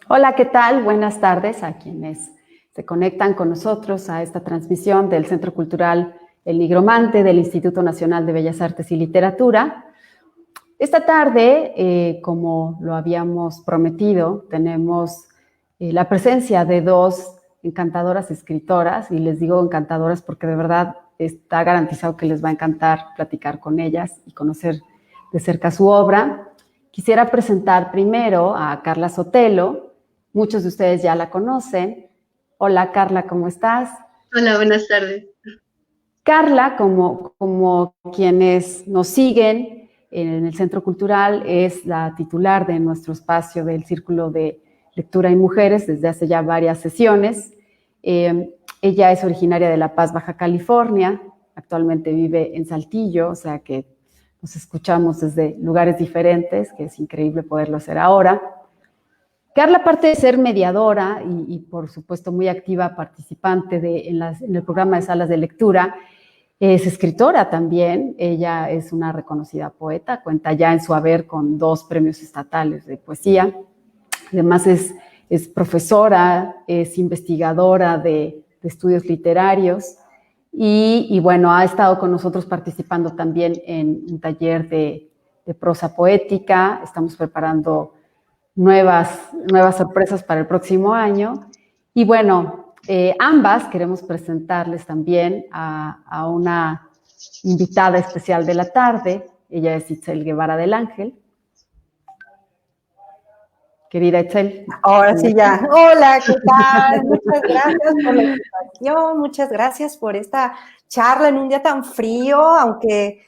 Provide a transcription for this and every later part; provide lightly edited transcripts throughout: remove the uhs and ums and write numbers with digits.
Hola, ¿qué tal? Buenas tardes a quienes se conectan con nosotros a esta transmisión del Centro Cultural El Nigromante del Instituto Nacional de Bellas Artes y Literatura. Esta tarde, como lo habíamos prometido, tenemos la presencia de dos encantadoras escritoras, y les digo encantadoras porque de verdad está garantizado que les va a encantar platicar con ellas y conocer de cerca su obra. Quisiera presentar primero a Carla Sotelo. Muchos de ustedes ya la conocen. Hola Carla, ¿cómo estás? Hola, buenas tardes. Carla, como quienes nos siguen en el Centro Cultural, es la titular de nuestro espacio del Círculo de Lectura y Mujeres desde hace ya varias sesiones. Ella es originaria de La Paz, Baja California, actualmente vive en Saltillo, o sea que nos escuchamos desde lugares diferentes, que es increíble poderlo hacer ahora. Carla, aparte de ser mediadora y por supuesto muy activa participante en el programa de salas de lectura, es escritora también. Ella es una reconocida poeta, cuenta ya en su haber con 2 premios estatales de poesía. Además es profesora, es investigadora de estudios literarios y bueno, ha estado con nosotros participando también en un taller de prosa poética. Estamos preparando nuevas sorpresas para el próximo año. Y bueno, ambas queremos presentarles también a una invitada especial de la tarde. Ella es Itzel Guevara del Ángel. Querida Itzel. Ahora sí ya. Hola, ¿qué tal? Muchas gracias por la invitación, muchas gracias por esta charla en un día tan frío, aunque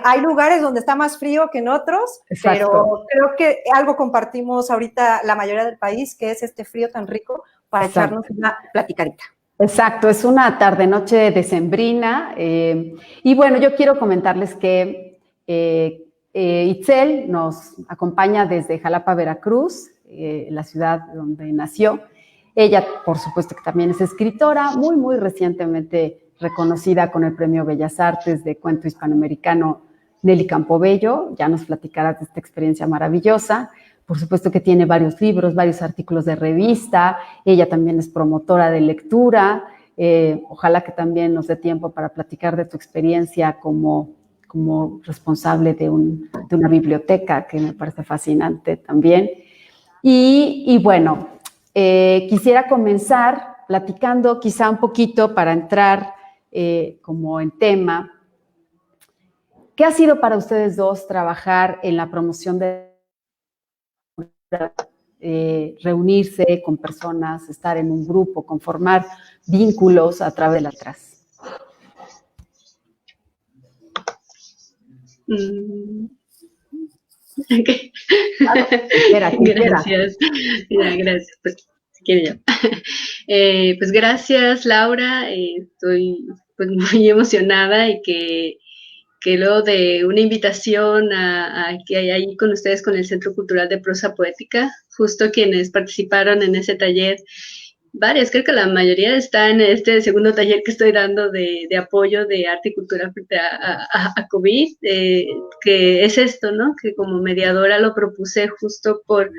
hay lugares donde está más frío que en otros, Exacto. pero creo que algo compartimos ahorita la mayoría del país, que es este frío tan rico para Exacto. echarnos una platicarita. Exacto, es una tarde-noche decembrina. Y bueno, yo quiero comentarles que Itzel nos acompaña desde Jalapa, Veracruz, la ciudad donde nació. Ella, por supuesto, que también es escritora, muy recientemente reconocida con el Premio Bellas Artes de Cuento Hispanoamericano Nelly Campobello. Ya nos platicarás de esta experiencia maravillosa. Por supuesto que tiene varios libros, varios artículos de revista. Ella también es promotora de lectura. Ojalá que también nos dé tiempo para platicar de tu experiencia como responsable de una biblioteca, que me parece fascinante también. Y bueno, quisiera comenzar platicando quizá un poquito para entrar como en tema. ¿Qué ha sido para ustedes dos trabajar en la promoción de reunirse con personas, estar en un grupo, conformar vínculos a través de las letras? Okay. Gracias. Ya, gracias. Pues, si quiere ya. Pues gracias, Laura. Estoy pues muy emocionada y que luego de una invitación a que hay ahí con ustedes con el Centro Cultural de Prosa Poética, justo quienes participaron en ese taller, varias, creo que la mayoría está en este segundo taller que estoy dando de apoyo de arte y cultura frente a COVID, que es esto, ¿no? Que como mediadora lo propuse justo por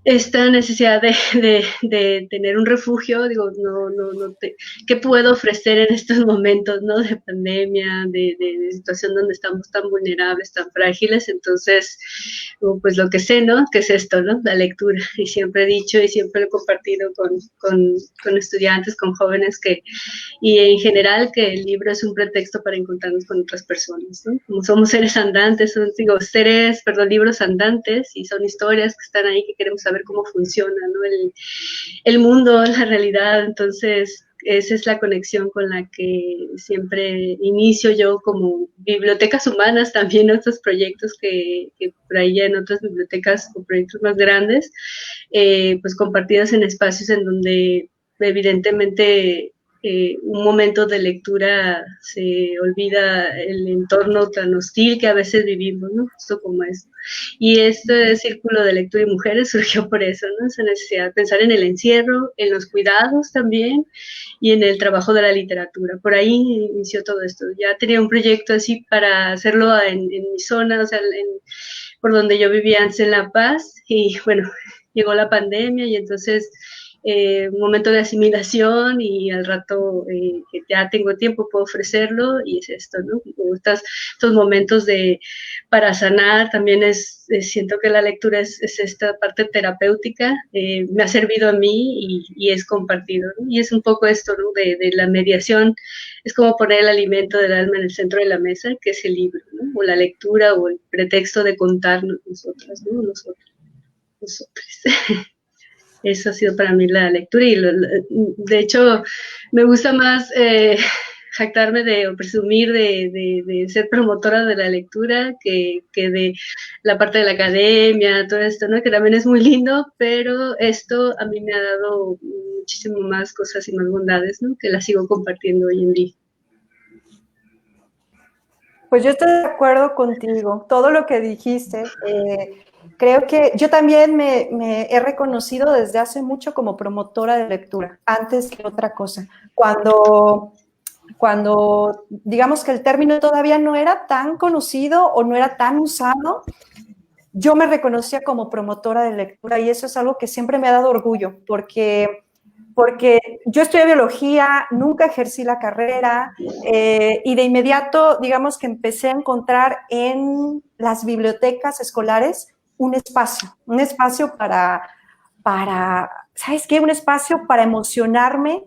esta necesidad de tener un refugio, digo, ¿qué puedo ofrecer en estos momentos, ¿no? De pandemia, de situación donde estamos tan vulnerables, tan frágiles, entonces, pues lo que sé, ¿no? Que es esto, ¿no? La lectura, y siempre he dicho y siempre lo he compartido con estudiantes, con jóvenes y en general que el libro es un pretexto para encontrarnos con otras personas, ¿no? Como somos seres andantes, libros andantes, y son historias que están ahí que queremos saber cómo funciona, ¿no? El mundo, la realidad, entonces esa es la conexión con la que siempre inicio yo como bibliotecas humanas, también otros proyectos que por ahí en otras bibliotecas o proyectos más grandes, pues compartidas en espacios en donde evidentemente un momento de lectura se olvida el entorno tan hostil que a veces vivimos, ¿no? Justo como eso. Y este círculo de lectura y mujeres surgió por eso, ¿no? Esa necesidad de pensar en el encierro, en los cuidados también y en el trabajo de la literatura. Por ahí inició todo esto. Ya tenía un proyecto así para hacerlo en mi zona, o sea, por donde yo vivía antes en La Paz, y bueno, llegó la pandemia y entonces un momento de asimilación y al rato que ya tengo tiempo puedo ofrecerlo y es esto, ¿no? Estos momentos para sanar también siento que la lectura es esta parte terapéutica, me ha servido a mí y es compartido, ¿no? Y es un poco esto, ¿no? De la mediación, es como poner el alimento del alma en el centro de la mesa, que es el libro, ¿no? O la lectura o el pretexto de contarnos nosotras, ¿no? Nosotros. Eso ha sido para mí la lectura y de hecho me gusta más jactarme o presumir de ser promotora de la lectura que de la parte de la academia, todo esto, ¿no? Que también es muy lindo, pero esto a mí me ha dado muchísimo más cosas y más bondades, ¿no? Que las sigo compartiendo hoy en día. Pues yo estoy de acuerdo contigo, todo lo que dijiste. Creo que yo también me he reconocido desde hace mucho como promotora de lectura, antes que otra cosa. Cuando digamos que el término todavía no era tan conocido o no era tan usado, yo me reconocía como promotora de lectura y eso es algo que siempre me ha dado orgullo, porque yo estudié biología, nunca ejercí la carrera y de inmediato, digamos que empecé a encontrar en las bibliotecas escolares un espacio para, ¿sabes qué? Un espacio para emocionarme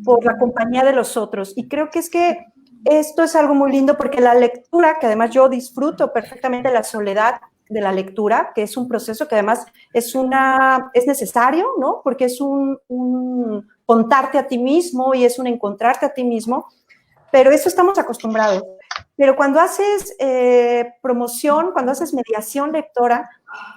por la compañía de los otros. Y creo que es que esto es algo muy lindo porque la lectura, que además yo disfruto perfectamente la soledad de la lectura, que es un proceso que además es necesario, ¿no? Porque es un contarte a ti mismo y es un encontrarte a ti mismo, pero eso estamos acostumbrados. Pero cuando haces promoción, cuando haces mediación lectora,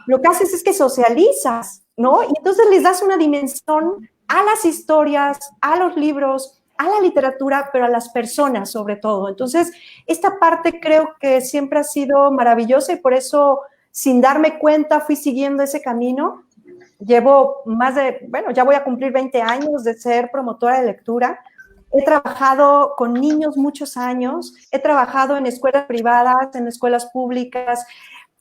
lo que haces es que socializas, ¿no? Y entonces les das una dimensión a las historias, a los libros, a la literatura, pero a las personas sobre todo. Entonces, esta parte creo que siempre ha sido maravillosa y por eso, sin darme cuenta, fui siguiendo ese camino. Llevo ya voy a cumplir 20 años de ser promotora de lectura. He trabajado con niños muchos años, he trabajado en escuelas privadas, en escuelas públicas.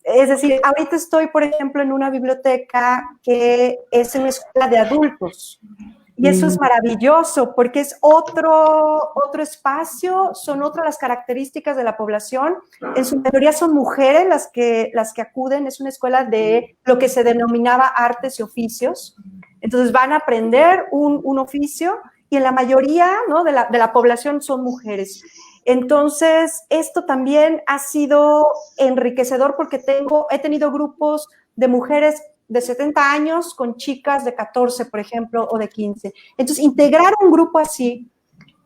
Es decir, ahorita estoy, por ejemplo, en una biblioteca que es una escuela de adultos. Y eso es maravilloso porque es otro espacio, son otras las características de la población. En su mayoría son mujeres las que acuden. Es una escuela de lo que se denominaba artes y oficios. Entonces van a aprender un oficio y en la mayoría, ¿no? de la población son mujeres. Entonces, esto también ha sido enriquecedor porque he tenido grupos de mujeres de 70 años con chicas de 14, por ejemplo, o de 15. Entonces, integrar un grupo así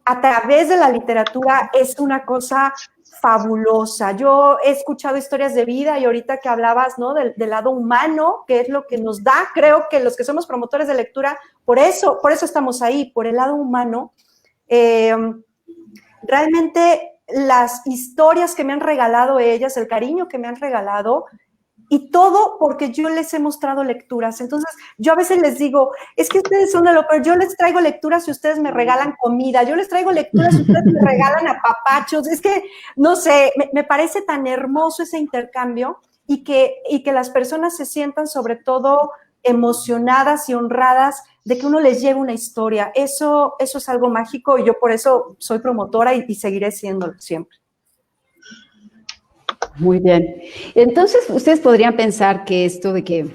a través de la literatura es una cosa fabulosa. Yo he escuchado historias de vida y ahorita que hablabas, ¿no? del lado humano, que es lo que nos da, creo que los que somos promotores de lectura, por eso estamos ahí, por el lado humano. Realmente las historias que me han regalado ellas, el cariño que me han regalado, y todo porque yo les he mostrado lecturas. Entonces, yo a veces les digo, es que ustedes son de lo peor, yo les traigo lecturas si ustedes me regalan comida, yo les traigo lecturas si ustedes me regalan apapachos. Es que, no sé, me parece tan hermoso ese intercambio y que las personas se sientan sobre todo emocionadas y honradas de que uno les lleve una historia. Eso es algo mágico y yo por eso soy promotora y seguiré siéndolo siempre. Muy bien. Entonces, ustedes podrían pensar que esto de que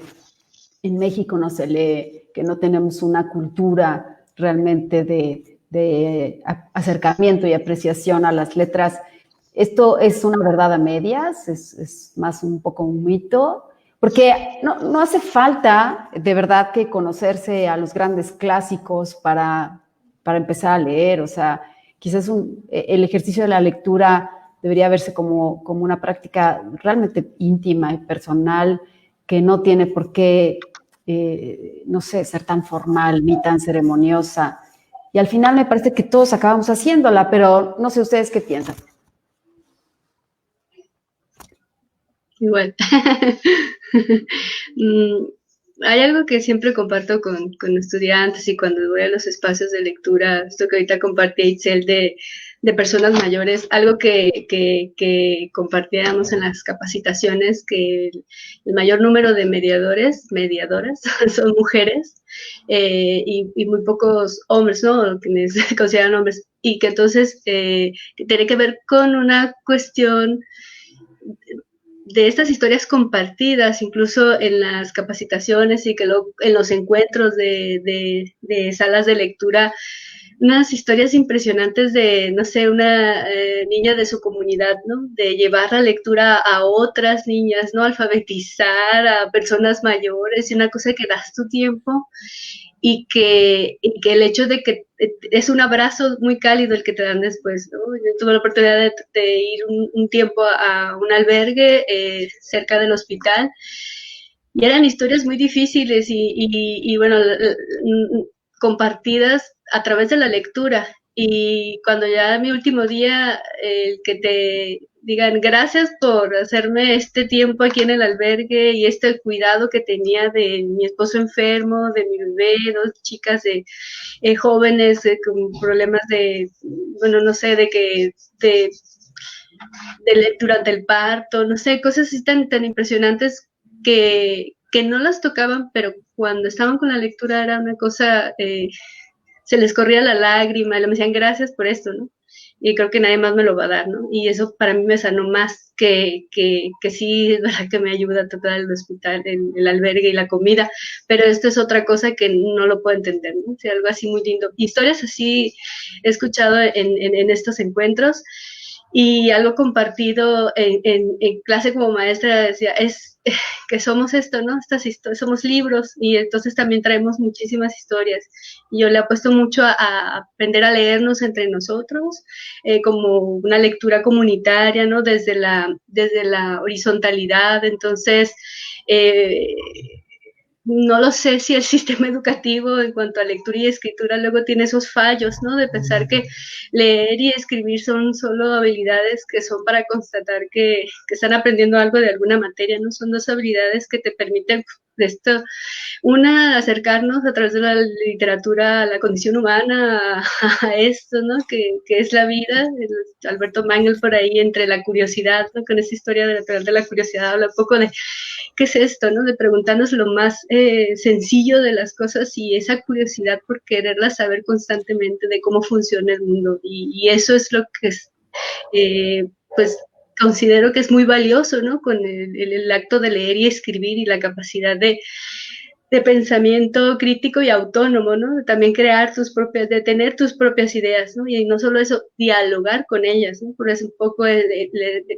en México no se lee, que no tenemos una cultura realmente de acercamiento y apreciación a las letras, ¿esto es una verdad a medias? ¿Es más un poco un mito? Porque no hace falta de verdad que conocerse a los grandes clásicos para empezar a leer. O sea, quizás el ejercicio de la lectura debería verse como una práctica realmente íntima y personal que no tiene por qué, no sé, ser tan formal ni tan ceremoniosa. Y al final me parece que todos acabamos haciéndola, pero no sé ustedes qué piensan. Igual. Hay algo que siempre comparto con estudiantes y cuando voy a los espacios de lectura, esto que ahorita compartí Itzel de personas mayores, algo que compartíamos en las capacitaciones, que el mayor número de mediadoras son mujeres, y muy pocos hombres, ¿no? Quienes se consideran hombres, y que entonces tiene que ver con una cuestión de estas historias compartidas, incluso en las capacitaciones y que en los encuentros de salas de lectura, unas historias impresionantes de, no sé, una niña de su comunidad, ¿no? De llevar la lectura a otras niñas, ¿no? Alfabetizar a personas mayores, y una cosa que das tu tiempo, y que el hecho de que es un abrazo muy cálido el que te dan después, ¿no? Yo tuve la oportunidad de ir un tiempo a un albergue cerca del hospital, y eran historias muy difíciles y bueno, compartidas a través de la lectura. Y cuando ya mi último día, que te digan gracias por hacerme este tiempo aquí en el albergue y este cuidado que tenía de mi esposo enfermo, de mi bebé, dos chicas jóvenes con problemas de, bueno, no sé, durante el parto, no sé, cosas así tan impresionantes que no las tocaban, pero cuando estaban con la lectura era una cosa, se les corría la lágrima, y me decían gracias por esto, ¿no? Y creo que nadie más me lo va a dar, ¿no? Y eso para mí me sanó más que sí, es verdad que me ayuda a tratar el hospital, el albergue y la comida, pero esto es otra cosa que no lo puedo entender, ¿no? O sea, algo así muy lindo. Historias así he escuchado en estos encuentros, y algo compartido en clase como maestra decía, es que somos esto, ¿no? Estas historias, somos libros, y entonces también traemos muchísimas historias. Y yo le apuesto mucho a aprender a leernos entre nosotros, como una lectura comunitaria, ¿no? Desde la horizontalidad. Entonces, no lo sé si el sistema educativo en cuanto a lectura y escritura luego tiene esos fallos, ¿no? De pensar que leer y escribir son solo habilidades que son para constatar que están aprendiendo algo de alguna materia, ¿no? Son dos habilidades que te permiten esto, una, acercarnos a través de la literatura a la condición humana, a esto, ¿no? Que es la vida. Alberto Mangel por ahí, entre la curiosidad, ¿no? Con esa historia de la curiosidad, habla un poco de qué es esto, ¿no? De preguntarnos lo más sencillo de las cosas, y esa curiosidad por quererla saber constantemente de cómo funciona el mundo. Y eso es lo que es, pues, considero que es muy valioso, ¿no? Con el acto de leer y escribir, y la capacidad de pensamiento crítico y autónomo, ¿no? También crear de tener tus propias ideas, ¿no? Y no solo eso, dialogar con ellas, ¿no? Por eso un poco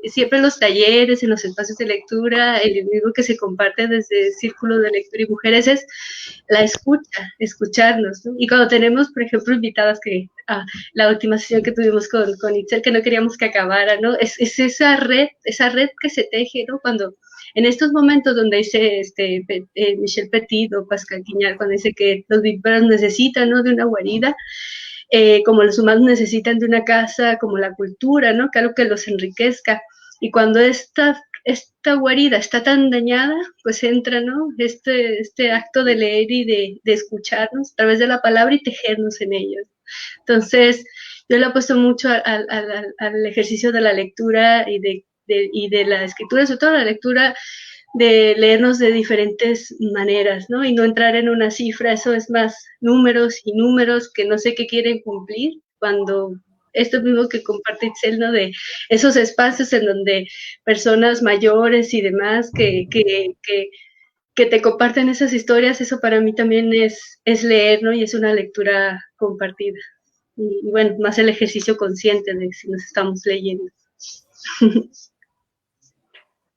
siempre en los talleres, en los espacios de lectura, el libro que se comparte desde el Círculo de Lectura y Mujeres es la escucha, escucharnos, ¿no? Y cuando tenemos, por ejemplo, invitadas la última sesión que tuvimos con Itzel, que no queríamos que acabara, ¿no? Es esa red que se teje, ¿no? Cuando en estos momentos donde dice Michel Petit o Pascal Quignard, cuando dice que los vivíparos necesitan, ¿no? De una guarida, como los humanos necesitan de una casa, como la cultura, ¿no? Que algo que los enriquezca. Y cuando esta guarida está tan dañada, pues entra, ¿no? Este acto de leer y de escucharnos a través de la palabra y tejernos en ellos. Entonces, yo le apuesto mucho al ejercicio de la lectura y de la escritura, sobre todo la lectura, de leernos de diferentes maneras, ¿no? Y no entrar en una cifra, eso es más números y números que no sé qué quieren cumplir, cuando esto mismo que comparte Itzel, ¿no? De esos espacios en donde personas mayores y demás que te comparten esas historias, eso para mí también es leer, ¿no? Y es una lectura compartida. Y bueno, más el ejercicio consciente de si nos estamos leyendo.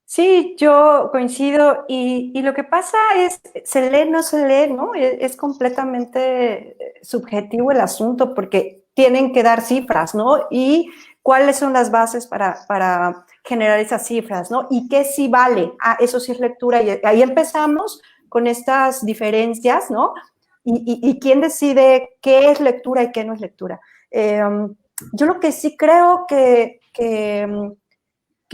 Sí, yo coincido, y lo que pasa es, se lee, no se lee, ¿no? Es completamente subjetivo el asunto, porque tienen que dar cifras, ¿no? Y cuáles son las bases para generar esas cifras, ¿no? Y qué sí vale, eso sí es lectura, y ahí empezamos con estas diferencias, ¿no? Y quién decide qué es lectura y qué no es lectura. Yo lo que sí creo que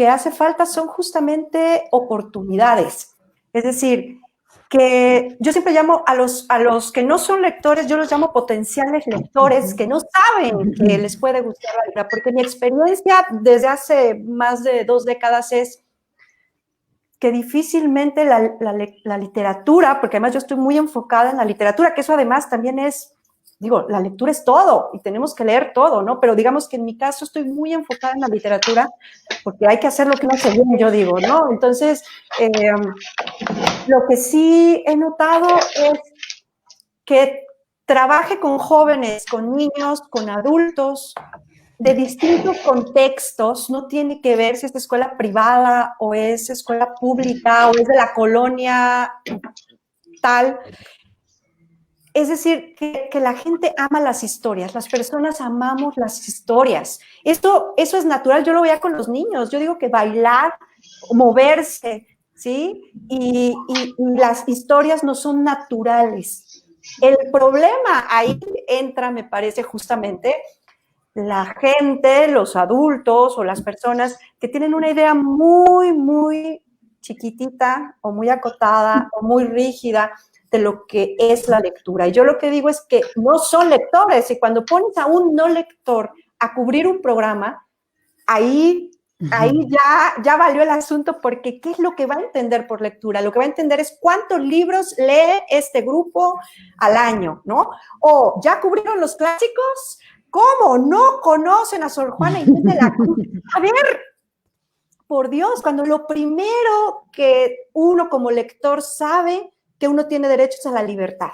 hace falta son justamente oportunidades. Es decir, que yo siempre llamo a los que no son lectores, yo los llamo potenciales lectores, que no saben que les puede gustar la lectura, porque mi experiencia desde hace más de 2 décadas es que difícilmente la literatura, porque además yo estoy muy enfocada en la literatura, que eso además también es, digo, la lectura es todo y tenemos que leer todo, ¿no? Pero digamos que en mi caso estoy muy enfocada en la literatura porque hay que hacer lo que uno hace bien, yo digo, ¿no? Entonces, lo que sí he notado es que trabaje con jóvenes, con niños, con adultos, de distintos contextos, no tiene que ver si es escuela privada o es escuela pública o es de la colonia tal. Es decir, que la gente ama las historias, las personas amamos las historias. Eso es natural, yo lo veía con los niños. Yo digo que bailar, moverse, ¿sí? Y las historias no son naturales. El problema ahí entra, me parece, justamente la gente, los adultos o las personas que tienen una idea muy, muy chiquitita o muy acotada o muy rígida de lo que es la lectura. Y yo lo que digo es que no son lectores, y cuando pones a un no lector a cubrir un programa, ahí ya valió el asunto, porque ¿qué es lo que va a entender por lectura? Lo que va a entender es cuántos libros lee este grupo al año, ¿no? O ¿ya cubrieron los clásicos? ¿Cómo? ¿No conocen a Sor Juana Inés de la Cruz? A ver, por Dios, cuando lo primero que uno como lector sabe que uno tiene derechos a la libertad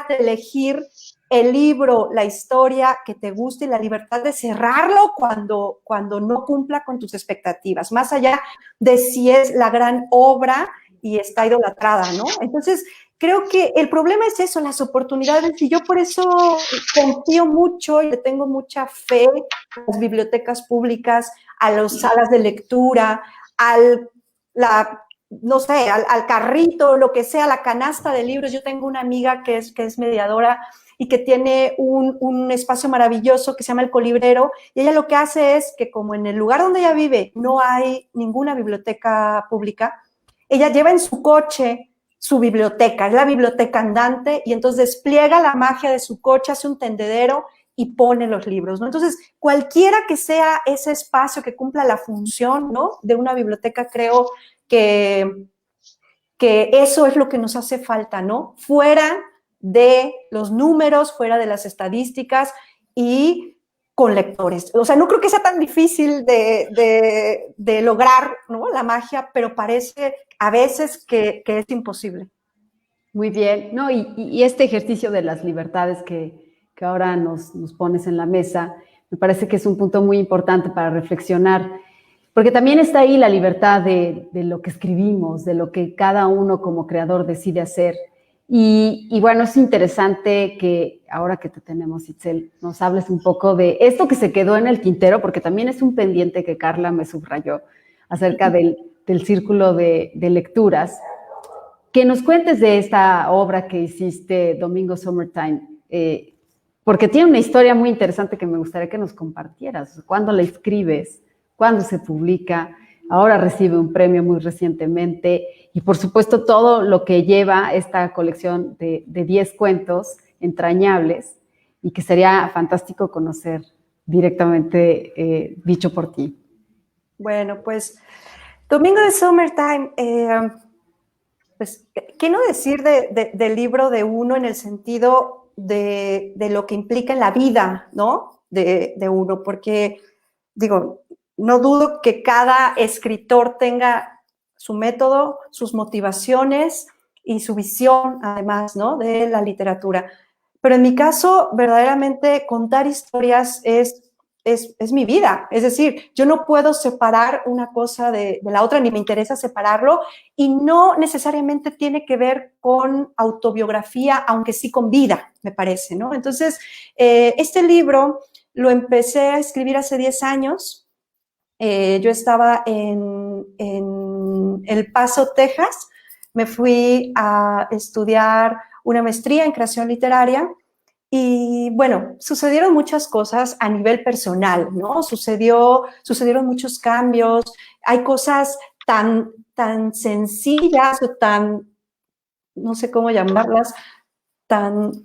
de elegir el libro, la historia que te guste y la libertad de cerrarlo cuando no cumpla con tus expectativas, más allá de si es la gran obra y está idolatrada, ¿no? Entonces, creo que el problema es eso, las oportunidades, y yo por eso confío mucho y le tengo mucha fe a las bibliotecas públicas, a las salas de lectura, al carrito, lo que sea, la canasta de libros. Yo tengo una amiga que es mediadora y que tiene un espacio maravilloso que se llama El Colibrero, y ella lo que hace es que, como en el lugar donde ella vive no hay ninguna biblioteca pública, ella lleva en su coche su biblioteca, es la biblioteca andante, y entonces despliega la magia de su coche, hace un tendedero y pone los libros, ¿no? Entonces, cualquiera que sea ese espacio que cumpla la función, ¿no?, de una biblioteca, creo que eso es lo que nos hace falta, ¿no? Fuera de los números, fuera de las estadísticas y con lectores. O sea, no creo que sea tan difícil de lograr, ¿no?, la magia, pero parece a veces que es imposible. Muy bien, no, y este ejercicio de las libertades que ahora nos pones en la mesa, me parece que es un punto muy importante para reflexionar, porque también está ahí la libertad de lo que escribimos, de lo que cada uno como creador decide hacer. Y bueno, es interesante que ahora que te tenemos, Itzel, nos hables un poco de esto que se quedó en el tintero, porque también es un pendiente que Carla me subrayó acerca del círculo de lecturas. Que nos cuentes de esta obra que hiciste, Domingo Summertime, porque tiene una historia muy interesante que me gustaría que nos compartieras. ¿Cuándo la escribes? ¿Cuándo se publica? Ahora recibe un premio muy recientemente, y por supuesto todo lo que lleva esta colección de 10 cuentos entrañables, y que sería fantástico conocer directamente dicho por ti. Bueno, pues Domingo de Summertime, pues, ¿qué no decir del libro de uno en el sentido de lo que implica en la vida, ¿no?, de uno? Porque, digo, no dudo que cada escritor tenga su método, sus motivaciones y su visión, además, ¿no?, de la literatura. Pero en mi caso, verdaderamente, contar historias es mi vida. Es decir, yo no puedo separar una cosa de la otra, ni me interesa separarlo, y no necesariamente tiene que ver con autobiografía, aunque sí con vida, me parece, ¿no? Entonces, este libro lo empecé a escribir hace 10 años. Yo estaba en El Paso, Texas. Me fui a estudiar una maestría en creación literaria. Y bueno, sucedieron muchas cosas a nivel personal, ¿no? Sucedieron muchos cambios. Hay cosas tan sencillas o tan no sé cómo llamarlas,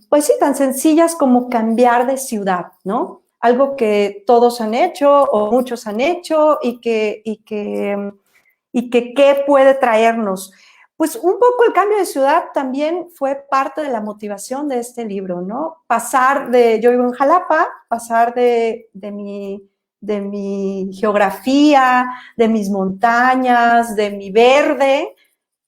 pues sí, tan sencillas como cambiar de ciudad, ¿no? Algo que todos han hecho o muchos han hecho y que qué puede traernos. Pues un poco el cambio de ciudad también fue parte de la motivación de este libro, ¿no? Yo vivo en Jalapa, pasar de mi geografía, de mis montañas, de mi verde,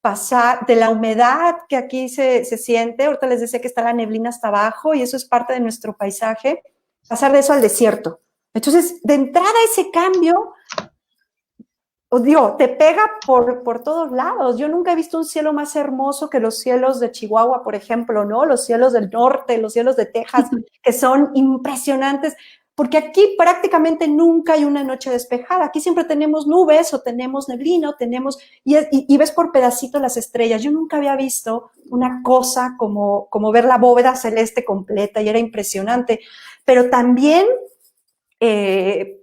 pasar de la humedad que aquí se siente, ahorita les decía que está la neblina hasta abajo y eso es parte de nuestro paisaje, pasar de eso al desierto. Entonces, de entrada ese cambio, te pega por todos lados. Yo nunca he visto un cielo más hermoso que los cielos de Chihuahua, por ejemplo, ¿no? Los cielos del norte, los cielos de Texas, que son impresionantes, porque aquí prácticamente nunca hay una noche despejada. Aquí siempre tenemos nubes o tenemos neblina, y ves por pedacitos las estrellas. Yo nunca había visto una cosa como ver la bóveda celeste completa y era impresionante. Pero también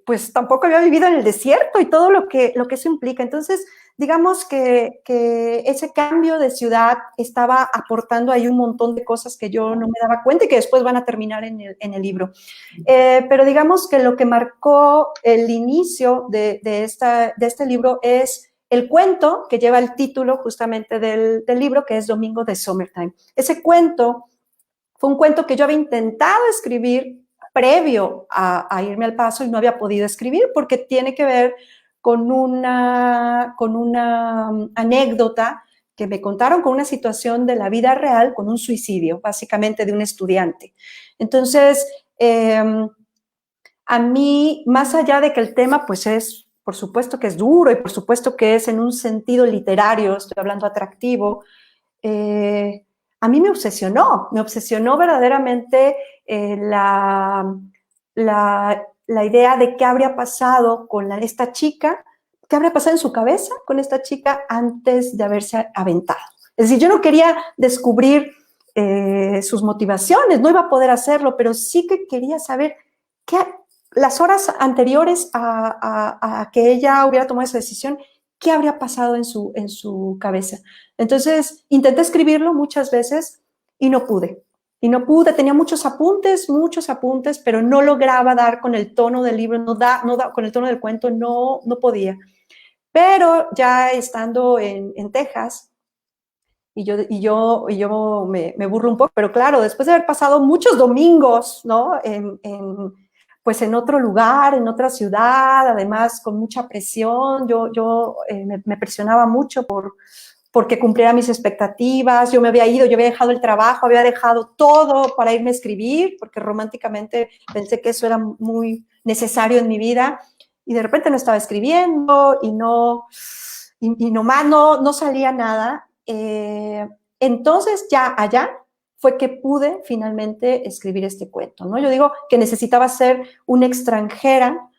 pues tampoco había vivido en el desierto y todo lo que eso implica. Entonces, digamos que ese cambio de ciudad estaba aportando ahí un montón de cosas que yo no me daba cuenta y que después van a terminar en el libro. Pero digamos que lo que marcó el inicio de este libro es el cuento que lleva el título justamente del libro, que es Domingo de Summertime. Ese cuento fue un cuento que yo había intentado escribir previo a irme al Paso y no había podido escribir porque tiene que ver con una anécdota que me contaron, con una situación de la vida real, con un suicidio, básicamente de un estudiante. Entonces, a mí, más allá de que el tema pues es, por supuesto que es duro y por supuesto que es en un sentido literario, estoy hablando atractivo, a mí me obsesionó verdaderamente la idea de qué habría pasado con esta chica, qué habría pasado en su cabeza con esta chica antes de haberse aventado. Es decir, yo no quería descubrir sus motivaciones, no iba a poder hacerlo, pero sí que quería saber las horas anteriores a que ella hubiera tomado esa decisión, qué habría pasado en su cabeza. Entonces, intenté escribirlo muchas veces y no pude. Tenía muchos apuntes, pero no lograba dar con el tono del libro, con el tono del cuento, no podía. Pero ya estando en Texas, y yo me burlo un poco, pero claro, después de haber pasado muchos domingos, ¿no? Pues en otro lugar, en otra ciudad, además con mucha presión, yo me presionaba mucho porque cumpliera mis expectativas, yo había dejado el trabajo, había dejado todo para irme a escribir, porque románticamente pensé que eso era muy necesario en mi vida, y de repente no estaba escribiendo, y nomás no salía nada. Entonces ya allá fue que pude finalmente escribir este cuento, ¿no? Yo digo que necesitaba ser una extranjera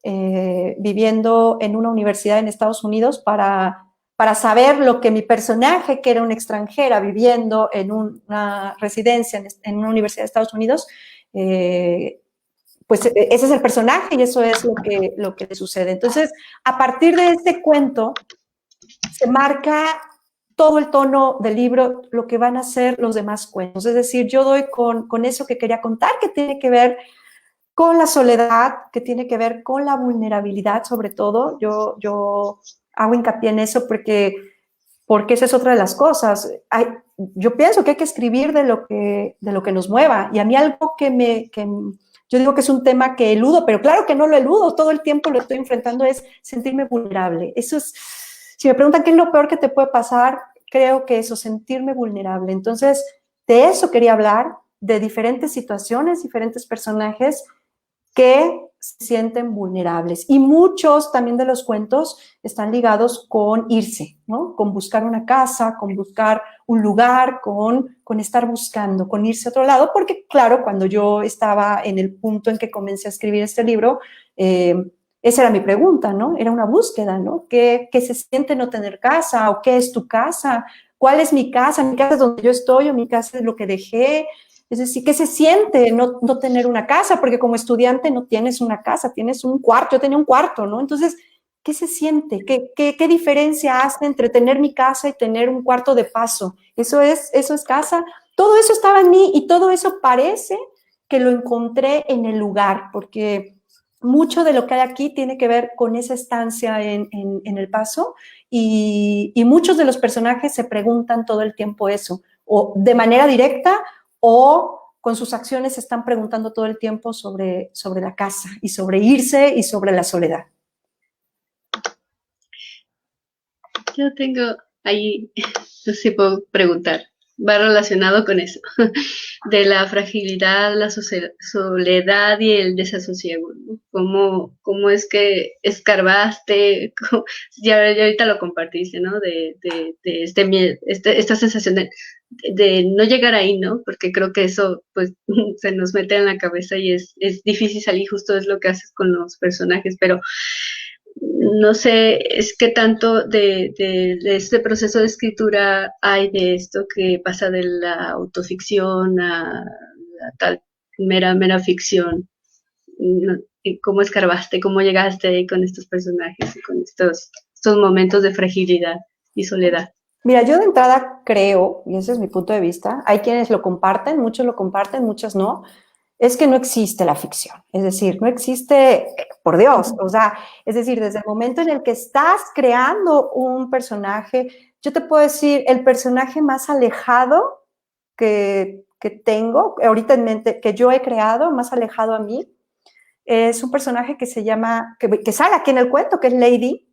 viviendo en una universidad en Estados Unidos para saber lo que mi personaje, que era una extranjera viviendo en una residencia en una universidad de Estados Unidos, pues ese es el personaje y eso es lo que le sucede. Entonces, a partir de este cuento, se marca todo el tono del libro, lo que van a ser los demás cuentos. Es decir, yo doy con eso que quería contar, que tiene que ver con la soledad, que tiene que ver con la vulnerabilidad, sobre todo. Yo hago hincapié en eso porque esa es otra de las cosas. Yo pienso que hay que escribir de lo que nos mueva. Y a mí algo que yo digo que es un tema que eludo, pero claro que no lo eludo, todo el tiempo lo estoy enfrentando, es sentirme vulnerable. Eso es, si me preguntan qué es lo peor que te puede pasar, creo que eso, sentirme vulnerable. Entonces, de eso quería hablar, de diferentes situaciones, diferentes personajes que se sienten vulnerables. Y muchos también de los cuentos están ligados con irse, ¿no? Con buscar una casa, con buscar un lugar, con estar buscando, con irse a otro lado, porque claro, cuando yo estaba en el punto en que comencé a escribir este libro, esa era mi pregunta, ¿no? Era una búsqueda, ¿no? ¿Qué se siente no tener casa? ¿O qué es tu casa? ¿Cuál es mi casa? ¿Mi casa es donde yo estoy o mi casa es lo que dejé? Es decir, ¿qué se siente no tener una casa? Porque como estudiante no tienes una casa, tienes un cuarto. Yo tenía un cuarto, ¿no? Entonces, ¿qué se siente? ¿Qué diferencia hace entre tener mi casa y tener un cuarto de paso? Eso es casa. Todo eso estaba en mí y todo eso parece que lo encontré en el lugar, porque mucho de lo que hay aquí tiene que ver con esa estancia en El Paso y muchos de los personajes se preguntan todo el tiempo eso, o de manera directa o con sus acciones se están preguntando todo el tiempo sobre la casa y sobre irse y sobre la soledad. Yo tengo ahí, no sé si puedo preguntar, va relacionado con eso, de la fragilidad, la soledad y el desasosiego, ¿no? ¿Cómo es que escarbaste? Ya ahorita lo compartiste, ¿no? De este miedo, esta sensación de no llegar ahí, ¿no? Porque creo que eso, pues, se nos mete en la cabeza y es difícil salir, justo es lo que haces con los personajes, pero no sé, es que tanto de este proceso de escritura hay de esto que pasa de la autoficción a tal mera ficción. ¿Cómo escarbaste, cómo llegaste ahí con estos personajes y con estos momentos de fragilidad y soledad? Mira, yo de entrada creo, y ese es mi punto de vista, hay quienes lo comparten, muchos no, es que no existe la ficción, es decir, no existe, por Dios, o sea, es decir, desde el momento en el que estás creando un personaje, yo te puedo decir, el personaje más alejado que tengo, ahorita en mente, que yo he creado, más alejado a mí, es un personaje que se llama, que sale aquí en el cuento, que es Lady,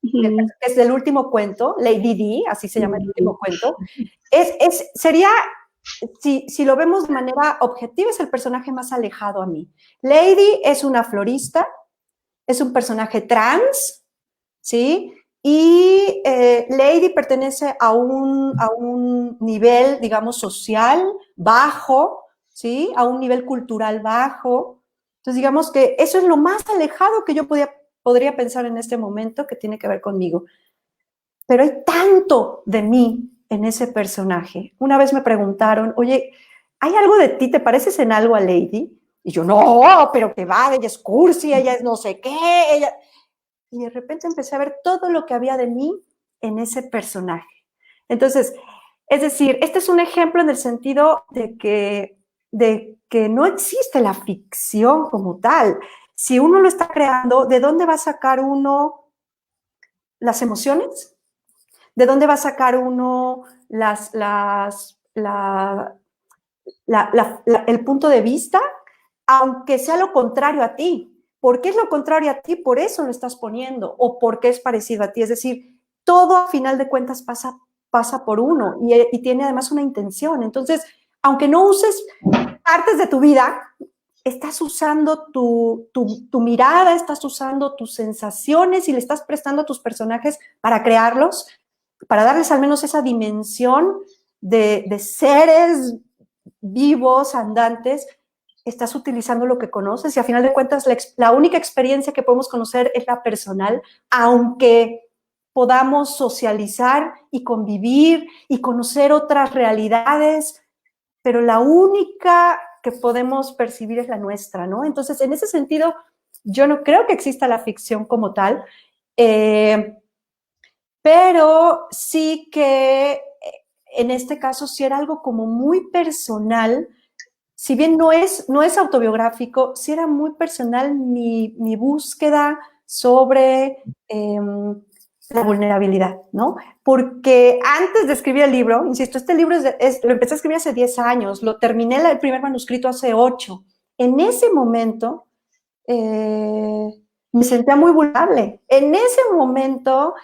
que es del último cuento, Lady D, así se llama el último cuento, sería... Si lo vemos de manera objetiva, es el personaje más alejado a mí. Lady es una florista, es un personaje trans, ¿sí? Y Lady pertenece a un nivel, digamos, social bajo, ¿sí? A un nivel cultural bajo. Entonces, digamos que eso es lo más alejado que yo podría pensar en este momento que tiene que ver conmigo. Pero hay tanto de mí en ese personaje. Una vez me preguntaron, oye, ¿hay algo de ti? ¿Te pareces en algo a Lady? Y yo, no, pero que va, ella es cursi, ella es no sé qué, ella... Y de repente empecé a ver todo lo que había de mí en ese personaje. Entonces, es decir, este es un ejemplo en el sentido de que no existe la ficción como tal. Si uno lo está creando, ¿de dónde va a sacar uno las emociones? ¿De dónde va a sacar uno el punto de vista? Aunque sea lo contrario a ti. ¿Por qué es lo contrario a ti? Por eso lo estás poniendo o porque es parecido a ti. Es decir, todo a final de cuentas pasa por uno y tiene además una intención. Entonces, aunque no uses partes de tu vida, estás usando tu mirada, estás usando tus sensaciones y le estás prestando a tus personajes para crearlos, para darles al menos esa dimensión de seres vivos, andantes. Estás utilizando lo que conoces y a final de cuentas la única experiencia que podemos conocer es la personal, aunque podamos socializar y convivir y conocer otras realidades, pero la única que podemos percibir es la nuestra, ¿no? Entonces, en ese sentido, yo no creo que exista la ficción como tal, pero sí que en este caso sí era algo como muy personal. Si bien no es autobiográfico, sí era muy personal mi búsqueda sobre la vulnerabilidad, ¿no? Porque antes de escribir el libro, insisto, este libro lo empecé a escribir hace 10 años, lo terminé el primer manuscrito hace 8. En ese momento me sentía muy vulnerable. En ese momento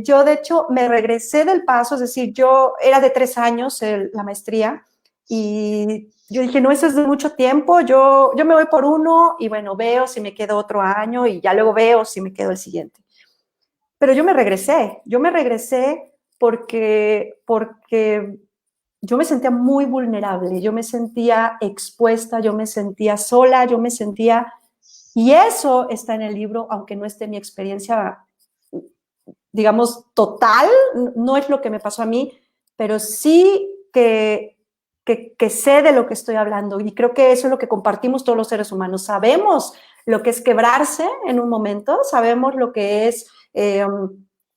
yo, de hecho, me regresé del Paso, es decir, yo era de 3 años la maestría y yo dije, no, eso es de mucho tiempo, yo me voy por uno y bueno, veo si me quedo otro año y ya luego veo si me quedo el siguiente. Pero yo me regresé porque yo me sentía muy vulnerable, yo me sentía expuesta, yo me sentía sola, y eso está en el libro, aunque no esté mi experiencia, digamos, total, no es lo que me pasó a mí, pero sí que sé de lo que estoy hablando y creo que eso es lo que compartimos todos los seres humanos. Sabemos lo que es quebrarse en un momento, sabemos lo que es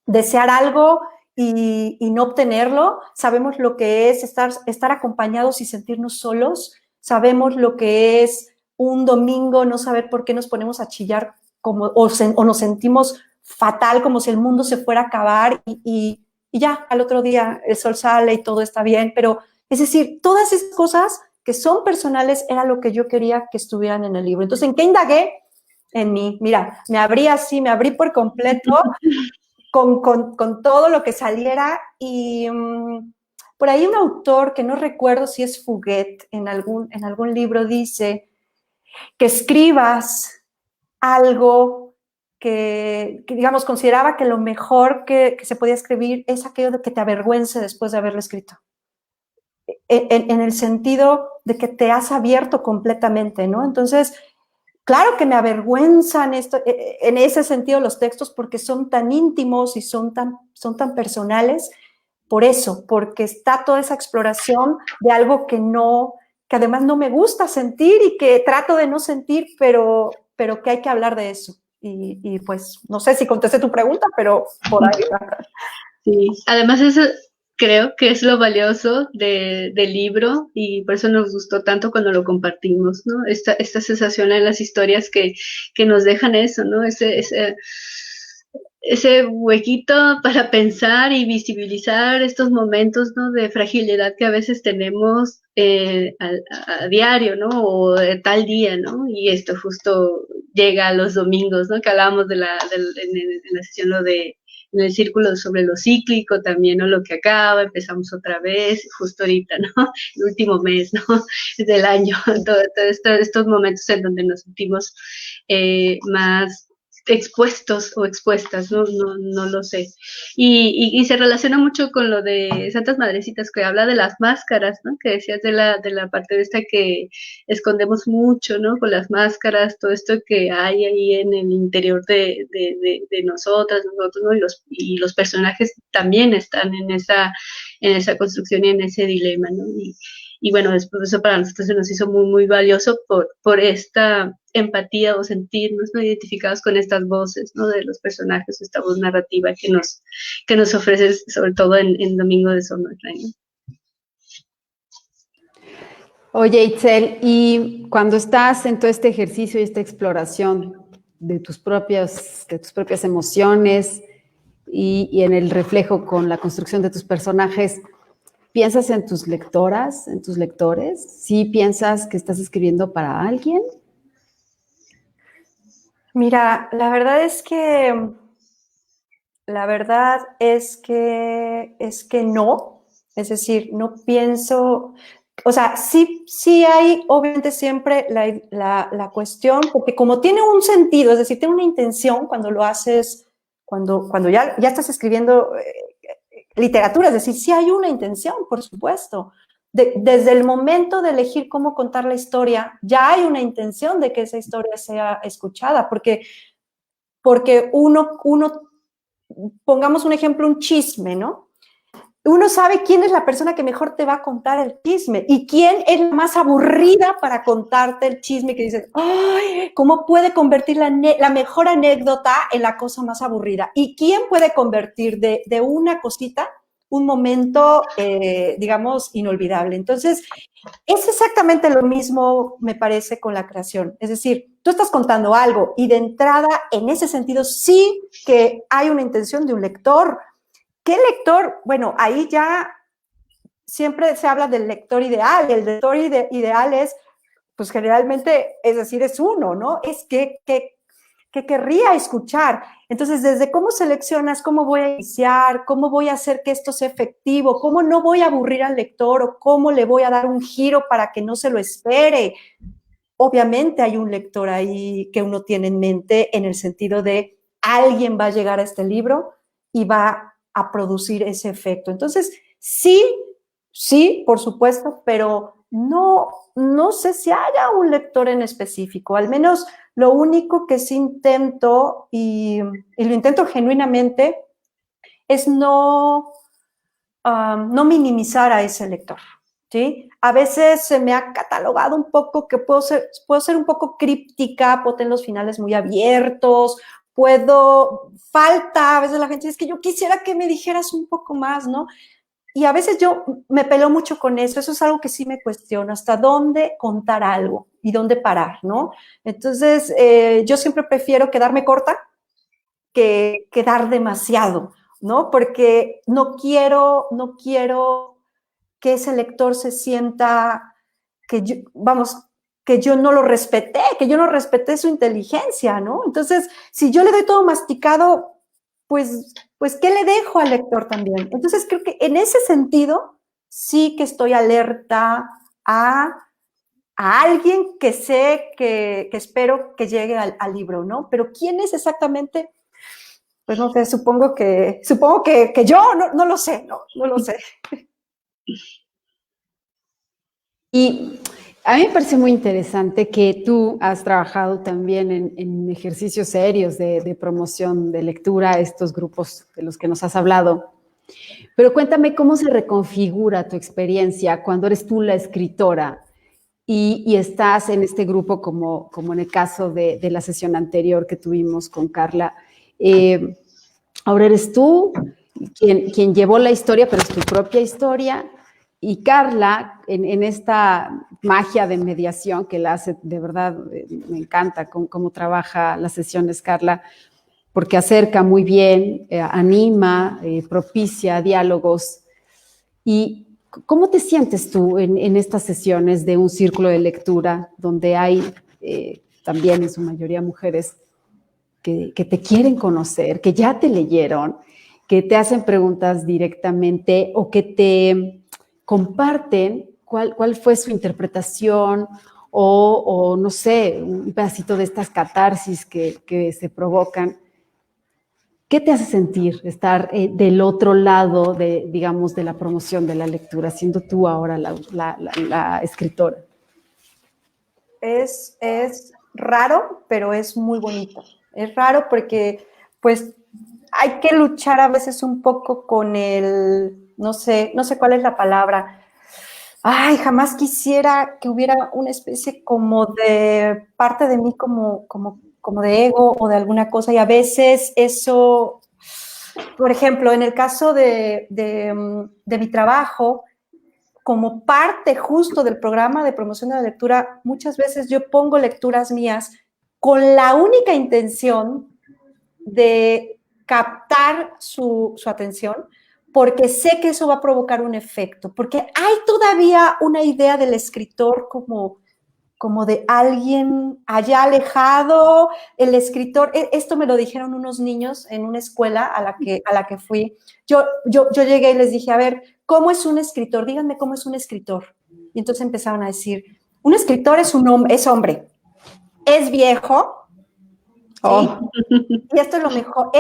desear algo y no obtenerlo, sabemos lo que es estar acompañados y sentirnos solos, sabemos lo que es un domingo no saber por qué nos ponemos a chillar o nos sentimos fatal, como si el mundo se fuera a acabar y ya, al otro día el sol sale y todo está bien, pero es decir, todas esas cosas que son personales era lo que yo quería que estuvieran en el libro. Entonces, ¿en qué indagué? En mí. Mira, me abrí por completo con todo lo que saliera y por ahí un autor que no recuerdo si es Fuguet, en algún libro dice que escribas algo que digamos, consideraba que lo mejor que se podía escribir es aquello de que te avergüence después de haberlo escrito. En el sentido de que te has abierto completamente, ¿no? Entonces, claro que me avergüenzan en ese sentido los textos porque son tan íntimos y son tan personales, por eso, porque está toda esa exploración de algo que además no me gusta sentir y que trato de no sentir, pero que hay que hablar de eso. Y pues, no sé si contesté tu pregunta, pero por ahí va. Sí, además eso creo que es lo valioso del libro y por eso nos gustó tanto cuando lo compartimos, ¿no? Esta sensación en las historias que nos dejan eso, ¿no? Ese huequito para pensar y visibilizar estos momentos, ¿no? De fragilidad que a veces tenemos a diario, ¿no? O tal día, ¿no? Y esto justo llega a los domingos, ¿no? Que hablábamos en la sesión en el círculo sobre lo cíclico también, ¿no? Lo que acaba, empezamos otra vez, justo ahorita, ¿no? El último mes, ¿no? Del año, estos momentos en donde nos sentimos más expuestos o expuestas, no lo sé. Y se relaciona mucho con lo de Santas Madrecitas, que habla de las máscaras, ¿no? Que decías de la parte de esta que escondemos mucho, ¿no? Con las máscaras, todo esto que hay ahí en el interior de nosotros, ¿no? Y los personajes también están en esa construcción y en ese dilema, ¿no? Y bueno, después eso para nosotros se nos hizo muy, muy valioso por esta empatía o sentirnos, ¿no? Identificados con estas voces, ¿no? De los personajes, esta voz narrativa que nos ofrece, sobre todo en Domingo de Summertime, ¿no? Oye, Itzel, y cuando estás en todo este ejercicio y esta exploración de tus propias emociones y en el reflejo con la construcción de tus personajes, ¿piensas en tus lectoras, en tus lectores? ¿Sí piensas que estás escribiendo para alguien? Mira, la verdad es que no. Es decir, no pienso, o sea, sí hay obviamente siempre la cuestión, porque como tiene un sentido, es decir, tiene una intención cuando lo haces, cuando ya estás escribiendo literatura, es decir, sí hay una intención, por supuesto. Desde el momento de elegir cómo contar la historia, ya hay una intención de que esa historia sea escuchada, porque uno, pongamos un ejemplo, un chisme, ¿no? Uno sabe quién es la persona que mejor te va a contar el chisme y quién es la más aburrida para contarte el chisme, que dices, ¡ay! ¿Cómo puede convertir la mejor anécdota en la cosa más aburrida? ¿Y quién puede convertir de una cosita un momento, digamos, inolvidable? Entonces, es exactamente lo mismo, me parece, con la creación. Es decir, tú estás contando algo y de entrada, en ese sentido, sí que hay una intención de un lector. ¿Qué lector? Bueno, ahí ya siempre se habla del lector ideal. El lector ideal es, pues generalmente, es decir, es uno, ¿no? Es que querría escuchar. Entonces, desde cómo seleccionas, cómo voy a iniciar, cómo voy a hacer que esto sea efectivo, cómo no voy a aburrir al lector o cómo le voy a dar un giro para que no se lo espere. Obviamente hay un lector ahí que uno tiene en mente en el sentido de alguien va a llegar a este libro y va a producir ese efecto. Entonces, sí, por supuesto, pero no sé si haya un lector en específico. Al menos lo único que sí intento, y lo intento genuinamente, es no minimizar a ese lector. ¿sí? A veces se me ha catalogado un poco que puedo ser un poco críptica, puedo tener los finales muy abiertos, falta, a veces la gente dice, es que yo quisiera que me dijeras un poco más, ¿no? Y a veces yo me peleo mucho con eso es algo que sí me cuestiono, hasta dónde contar algo y dónde parar, ¿no? Entonces, yo siempre prefiero quedarme corta que dar demasiado, ¿no? Porque no quiero que ese lector se sienta que yo no lo respeté, que yo no respeté su inteligencia, ¿no? Entonces, si yo le doy todo masticado, pues, ¿qué le dejo al lector también? Entonces, creo que en ese sentido, sí que estoy alerta a alguien que sé que espero que llegue al libro, ¿no? Pero ¿quién es exactamente? Pues no sé, supongo que yo no lo sé, no lo sé. Y a mí me parece muy interesante que tú has trabajado también en ejercicios serios de promoción de lectura, estos grupos de los que nos has hablado. Pero cuéntame cómo se reconfigura tu experiencia cuando eres tú la escritora y estás en este grupo como en el caso de la sesión anterior que tuvimos con Carla. Ahora eres tú quien llevó la historia, pero es tu propia historia. Y Carla, en esta magia de mediación que la hace, de verdad, me encanta cómo trabaja las sesiones, Carla, porque acerca muy bien, anima, propicia diálogos. ¿Y cómo te sientes tú en estas sesiones de un círculo de lectura donde hay también en su mayoría mujeres que te quieren conocer, que ya te leyeron, que te hacen preguntas directamente o que te comparten cuál fue su interpretación o no sé, un pedacito de estas catarsis que se provocan? ¿Qué te hace sentir estar del otro lado de, digamos, de la promoción de la lectura, siendo tú ahora la escritora? Es raro, pero es muy bonito. Es raro porque, pues, hay que luchar a veces un poco con no sé cuál es la palabra. Ay, jamás quisiera que hubiera una especie como de parte de mí como de ego o de alguna cosa, y a veces eso, por ejemplo, en el caso de mi trabajo, como parte justo del programa de promoción de la lectura, muchas veces yo pongo lecturas mías con la única intención de captar su atención, porque sé que eso va a provocar un efecto, porque hay todavía una idea del escritor como de alguien allá alejado, el escritor, esto me lo dijeron unos niños en una escuela a la que fui. Yo llegué y les dije, a ver, ¿cómo es un escritor? Díganme cómo es un escritor. Y entonces empezaron a decir, un escritor es hombre, es viejo, Oh. ¿sí? Y esto es lo mejor,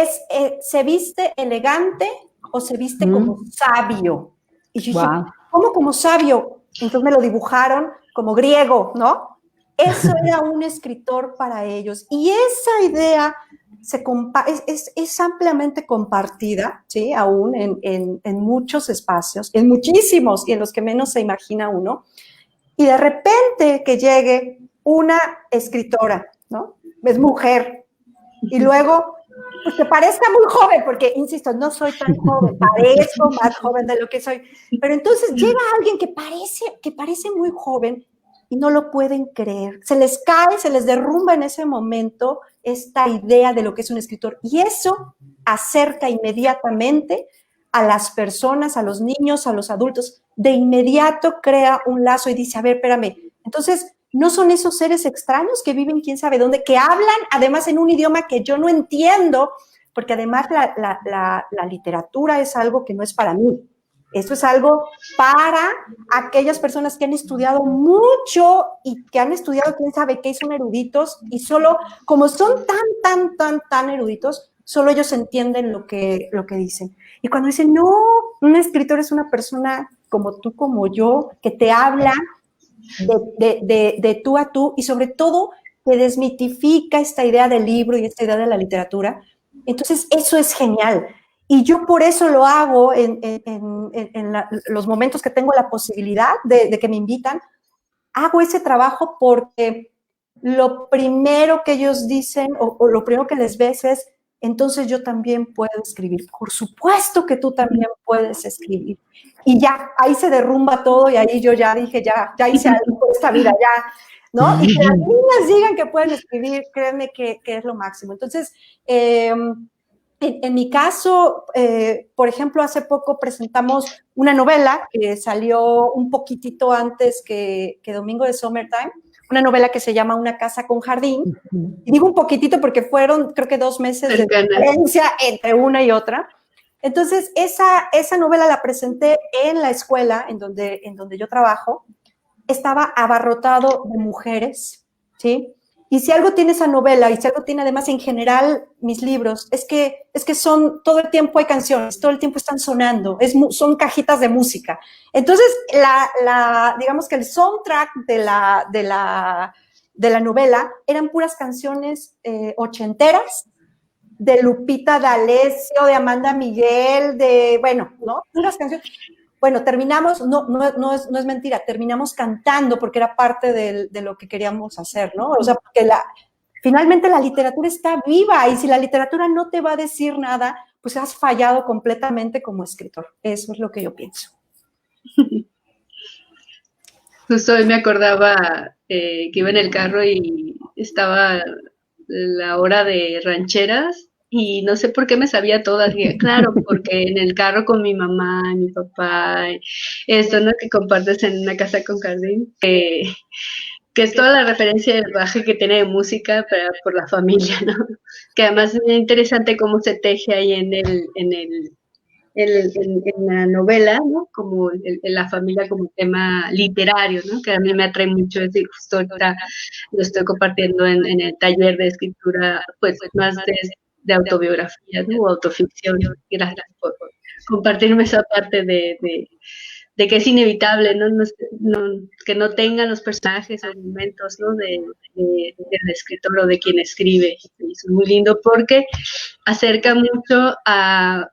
¿se viste elegante o se viste como sabio? Y yo dije, ¿cómo como sabio? Entonces me lo dibujaron como griego, ¿no? Eso era un escritor para ellos. Y esa idea es ampliamente compartida, ¿sí? Aún en muchos espacios, en muchísimos y en los que menos se imagina uno. Y de repente que llegue una escritora, ¿no? Es mujer. Y luego, pues que parezca muy joven, porque, insisto, no soy tan joven, parezco más joven de lo que soy. Pero entonces llega alguien que parece muy joven y no lo pueden creer. Se les cae, se les derrumba en ese momento esta idea de lo que es un escritor. Y eso acerca inmediatamente a las personas, a los niños, a los adultos. De inmediato crea un lazo y dice, a ver, espérame, entonces, ¿no son esos seres extraños que viven quién sabe dónde, que hablan además en un idioma que yo no entiendo? Porque además la literatura es algo que no es para mí. Esto es algo para aquellas personas que han estudiado mucho y que han estudiado quién sabe qué, son eruditos, y solo, como son tan eruditos, solo ellos entienden lo que dicen. Y cuando dicen, no, un escritor es una persona como tú, como yo, que te habla de tú a tú, y sobre todo que desmitifica esta idea del libro y esta idea de la literatura, entonces eso es genial. Y yo por eso lo hago en los momentos que tengo la posibilidad de que me invitan, hago ese trabajo porque lo primero que ellos dicen o lo primero que les ves es, entonces yo también puedo escribir. Por supuesto que tú también puedes escribir. Y ya, ahí se derrumba todo y ahí yo ya dije, ya hice algo por esta vida, ya, ¿no? Y que las niñas digan que pueden escribir, créanme que es lo máximo. Entonces, en mi caso, por ejemplo, hace poco presentamos una novela que salió un poquitito antes que Domingo de Summertime, una novela que se llama Una casa con jardín. Y digo un poquitito porque fueron, creo que 2 meses de diferencia entre una y otra. Entonces, esa novela la presenté en la escuela en donde yo trabajo. Estaba abarrotado de mujeres, ¿sí? Y si algo tiene esa novela, y si algo tiene además en general mis libros, es que son, todo el tiempo hay canciones, todo el tiempo están sonando, son cajitas de música. Entonces, digamos que el soundtrack de la novela eran puras canciones ochenteras, de Lupita D'Alessio, de Amanda Miguel, bueno, ¿no? Puras canciones. Bueno, terminamos, no es mentira, terminamos cantando porque era parte de lo que queríamos hacer, ¿no? O sea, porque finalmente la literatura está viva y si la literatura no te va a decir nada, pues has fallado completamente como escritor. Eso es lo que yo pienso. Justo hoy me acordaba que iba en el carro y estaba la hora de rancheras y no sé por qué me sabía todas. Y, claro, porque en el carro con mi mamá, mi papá, esto, ¿no? Que compartes en una casa con jardín, que es toda la referencia del baje que tiene de música por la familia, ¿no? Que además es muy interesante cómo se teje ahí en la novela, ¿no? Como la familia como tema literario, ¿no? Que a mí me atrae mucho, justo ahorita lo estoy compartiendo en el taller de escritura, pues más de autobiografía, ¿no? O autoficción. Gracias por compartirme esa parte de que es inevitable, ¿no? Que no tengan los personajes o momentos, ¿no? Del escritor o de quien escribe. Es muy lindo porque acerca mucho a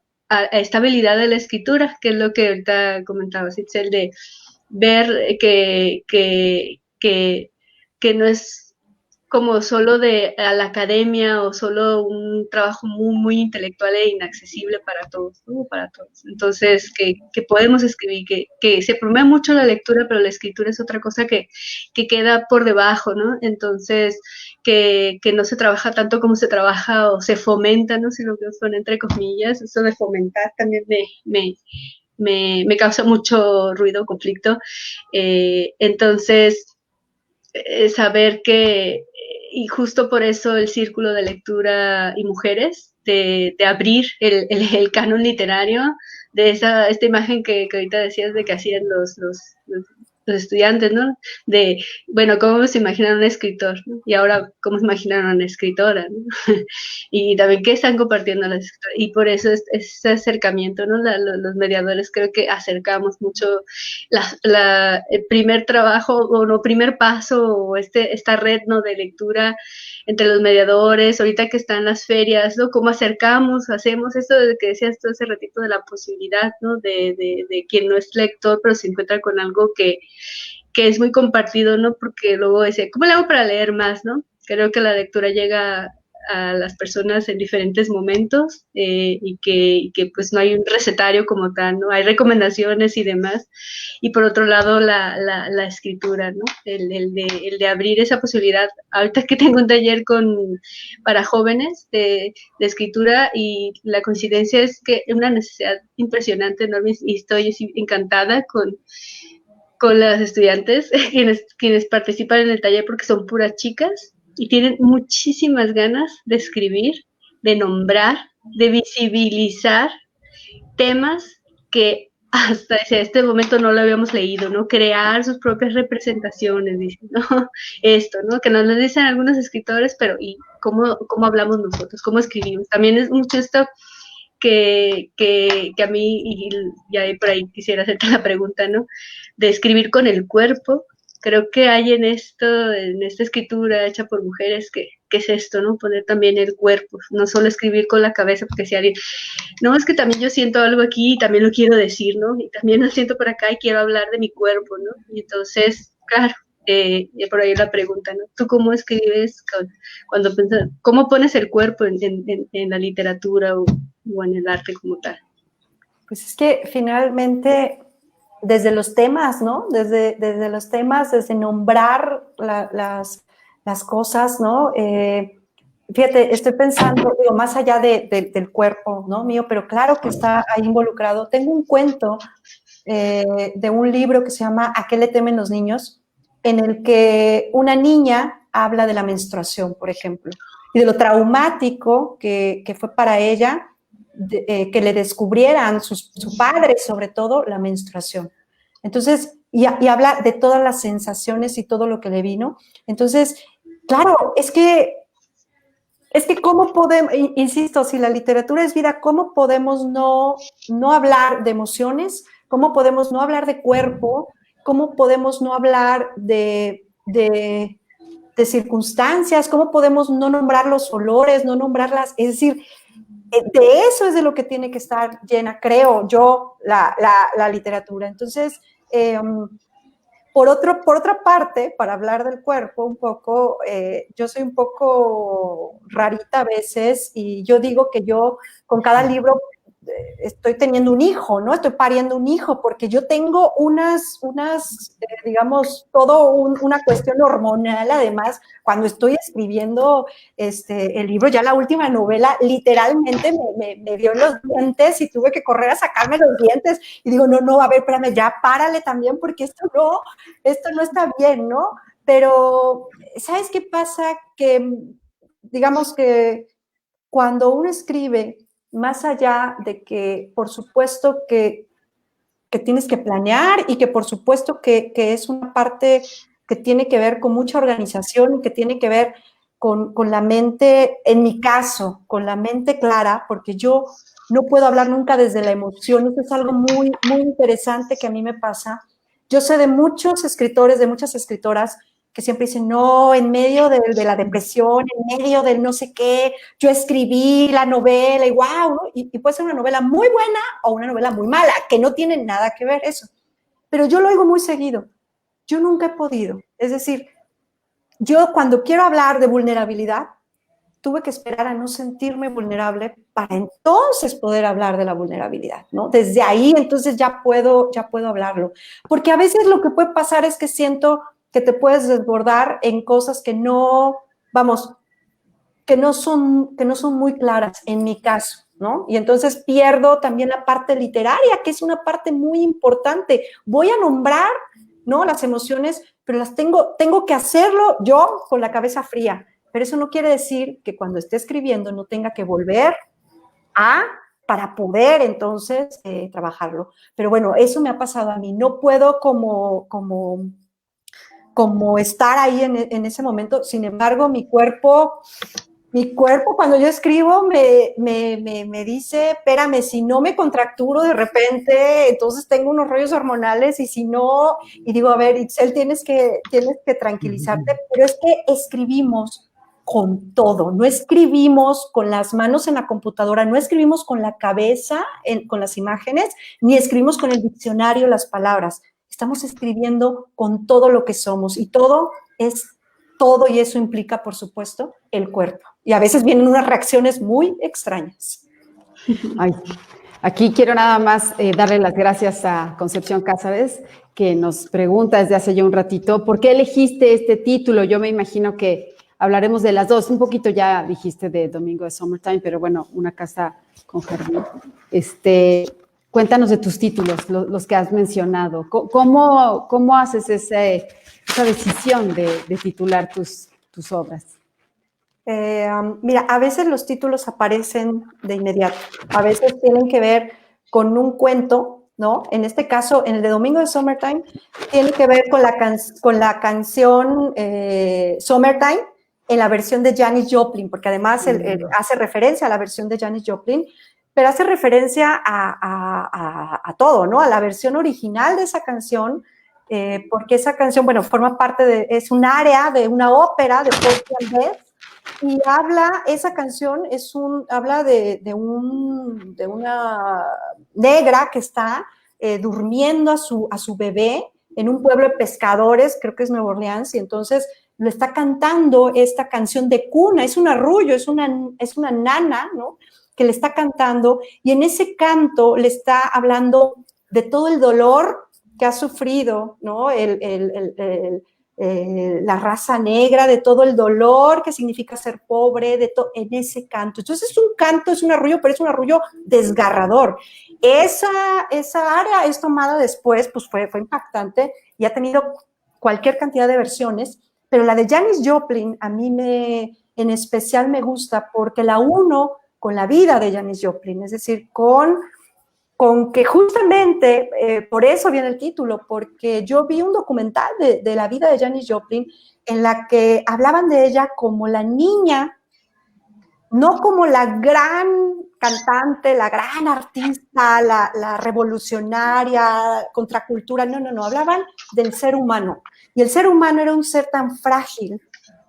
esta habilidad de la escritura, que es lo que ahorita comentabas, Itzel, de ver que no es como solo a la academia o solo un trabajo muy, muy intelectual e inaccesible para todos, ¿no? Para todos. Entonces, que podemos escribir, que se promueve mucho la lectura, pero la escritura es otra cosa que queda por debajo, ¿no? Entonces, que no se trabaja tanto como se trabaja o se fomenta, ¿no? Si lo que son entre comillas, eso de fomentar también me causa mucho ruido, conflicto. Entonces, saber que, y justo por eso el círculo de lectura y mujeres, de abrir el canon literario, de esta imagen que ahorita decías de que hacían los estudiantes, ¿no? De, bueno, ¿cómo se imaginan un escritor? ¿No? Y ahora, ¿cómo se imaginan una escritora? ¿No? Y también, ¿qué están compartiendo las escritoras? Y por eso ese acercamiento, ¿no? Los mediadores creo que acercamos mucho el primer trabajo, o no, primer paso, o esta red, ¿no? De lectura entre los mediadores, ahorita que están las ferias, ¿no? Cómo hacemos esto de que decías tú hace ratito de la posibilidad, ¿no? De quien no es lector, pero se encuentra con algo que es muy compartido, ¿no? Porque luego decía, ¿cómo le hago para leer más, no? Creo que la lectura llega a las personas en diferentes momentos y que pues no hay un recetario como tal, ¿no? Hay recomendaciones y demás. Y por otro lado, la escritura, ¿no? El de abrir esa posibilidad. Ahorita que tengo un taller para jóvenes de escritura y la coincidencia es que es una necesidad impresionante, enorme, y estoy encantada con las estudiantes, quienes participan en el taller porque son puras chicas y tienen muchísimas ganas de escribir, de nombrar, de visibilizar temas que hasta este momento no lo habíamos leído, ¿no? Crear sus propias representaciones, dicen, ¿no? Esto, ¿no? Que nos lo dicen algunos escritores, pero ¿y cómo hablamos nosotros? ¿Cómo escribimos? También es mucho esto que a mí, y ya por ahí quisiera hacerte la pregunta, ¿no? De escribir con el cuerpo creo que hay en esto, en esta escritura hecha por mujeres, que es esto, ¿no? Poner también el cuerpo, no solo escribir con la cabeza, porque si alguien, no, es que también yo siento algo aquí y también lo quiero decir, ¿no? Y también lo siento por acá y quiero hablar de mi cuerpo, ¿no? Y entonces, claro, por ahí la pregunta, ¿no? ¿Tú cómo escribes cuando piensas, cómo pones el cuerpo en la literatura o en el arte como tal? Pues es que finalmente, desde los temas, ¿no? Desde los temas, desde nombrar las cosas, ¿no? Fíjate, estoy pensando, digo, más allá del cuerpo, ¿no? Mío, pero claro que está ahí involucrado. Tengo un cuento de un libro que se llama ¿A qué le temen los niños?, en el que una niña habla de la menstruación, por ejemplo, y de lo traumático que fue para ella que le descubrieran su padre, sobre todo, la menstruación. Entonces, y habla de todas las sensaciones y todo lo que le vino. Entonces, claro, es que cómo podemos, insisto, si la literatura es vida, ¿cómo podemos no hablar de emociones? ¿Cómo podemos no hablar de cuerpo? ¿Cómo podemos no hablar de circunstancias? ¿Cómo podemos no nombrar los olores, no nombrarlas? Es decir, de eso es de lo que tiene que estar llena, creo yo, la literatura. Entonces, por otra parte, para hablar del cuerpo un poco, yo soy un poco rarita a veces y yo digo que yo con cada libro estoy teniendo un hijo, ¿no? Estoy pariendo un hijo porque yo tengo digamos, una cuestión hormonal. Además, cuando estoy escribiendo el libro, ya la última novela, literalmente me dio en los dientes y tuve que correr a sacarme los dientes y digo, no, a ver, espérame, ya párale también porque esto no está bien, ¿no? Pero, ¿sabes qué pasa? Que, digamos que cuando uno escribe, más allá de que, por supuesto, que tienes que planear y que, por supuesto, que es una parte que tiene que ver con mucha organización y que tiene que ver con la mente, en mi caso, con la mente clara, porque yo no puedo hablar nunca desde la emoción. Eso es algo muy, muy interesante que a mí me pasa. Yo sé de muchos escritores, de muchas escritoras que siempre dicen, no, en medio de la depresión, en medio del no sé qué, yo escribí la novela y wow, ¿no? Y puede ser una novela muy buena o una novela muy mala, que no tiene nada que ver eso. Pero yo lo oigo muy seguido. Yo nunca he podido. Es decir, yo cuando quiero hablar de vulnerabilidad, tuve que esperar a no sentirme vulnerable para entonces poder hablar de la vulnerabilidad, ¿no? Desde ahí entonces ya puedo hablarlo. Porque a veces lo que puede pasar es que siento que te puedes desbordar en cosas que no, vamos, que no son muy claras en mi caso, ¿no? Y entonces pierdo también la parte literaria, que es una parte muy importante. Voy a nombrar, ¿no?, las emociones, pero las tengo que hacerlo yo con la cabeza fría. Pero eso no quiere decir que cuando esté escribiendo no tenga que volver para poder entonces trabajarlo. Pero bueno, eso me ha pasado a mí. No puedo como estar ahí en ese momento. Sin embargo, mi cuerpo cuando yo escribo me dice, espérame, si no me contracturo de repente, entonces tengo unos rollos hormonales y si no, y digo, a ver, Itzel, tienes que tranquilizarte, pero es que escribimos con todo, no escribimos con las manos en la computadora, no escribimos con la cabeza, con las imágenes, ni escribimos con el diccionario las palabras, estamos escribiendo con todo lo que somos y todo es todo, y eso implica, por supuesto, el cuerpo. Y a veces vienen unas reacciones muy extrañas. Ay, aquí quiero nada más darle las gracias a Concepción Cázares, que nos pregunta desde hace ya un ratito, ¿por qué elegiste este título? Yo me imagino que hablaremos de las dos. Un poquito ya dijiste de Domingo de Summertime, pero bueno, Una casa con jardín. Cuéntanos de tus títulos, los que has mencionado. ¿Cómo haces esa decisión de titular tus obras? Mira, a veces los títulos aparecen de inmediato, a veces tienen que ver con un cuento, ¿no? En este caso, en el de Domingo de Summertime, tiene que ver con la canción Summertime en la versión de Janis Joplin, porque además hace referencia a la versión de Janis Joplin, pero hace referencia a todo, ¿no? A la versión original de esa canción, porque esa canción, bueno, forma parte es un área de una ópera de Porgy and Bess, y esa canción habla de una negra que está durmiendo a su bebé en un pueblo de pescadores, creo que es Nueva Orleans, y entonces lo está cantando esta canción de cuna, es un arrullo, es una nana, ¿no?, que le está cantando, y en ese canto le está hablando de todo el dolor que ha sufrido, ¿no?, la raza negra, de todo el dolor que significa ser pobre, en ese canto. Entonces es un canto, es un arrullo, pero es un arrullo desgarrador. Esa área es tomada después, pues fue impactante y ha tenido cualquier cantidad de versiones, pero la de Janis Joplin a mí en especial me gusta porque la uno con la vida de Janis Joplin, es decir, con que justamente, por eso viene el título, porque yo vi un documental de la vida de Janis Joplin en la que hablaban de ella como la niña, no como la gran cantante, la gran artista, la revolucionaria, contracultura, no, hablaban del ser humano. Y el ser humano era un ser tan frágil,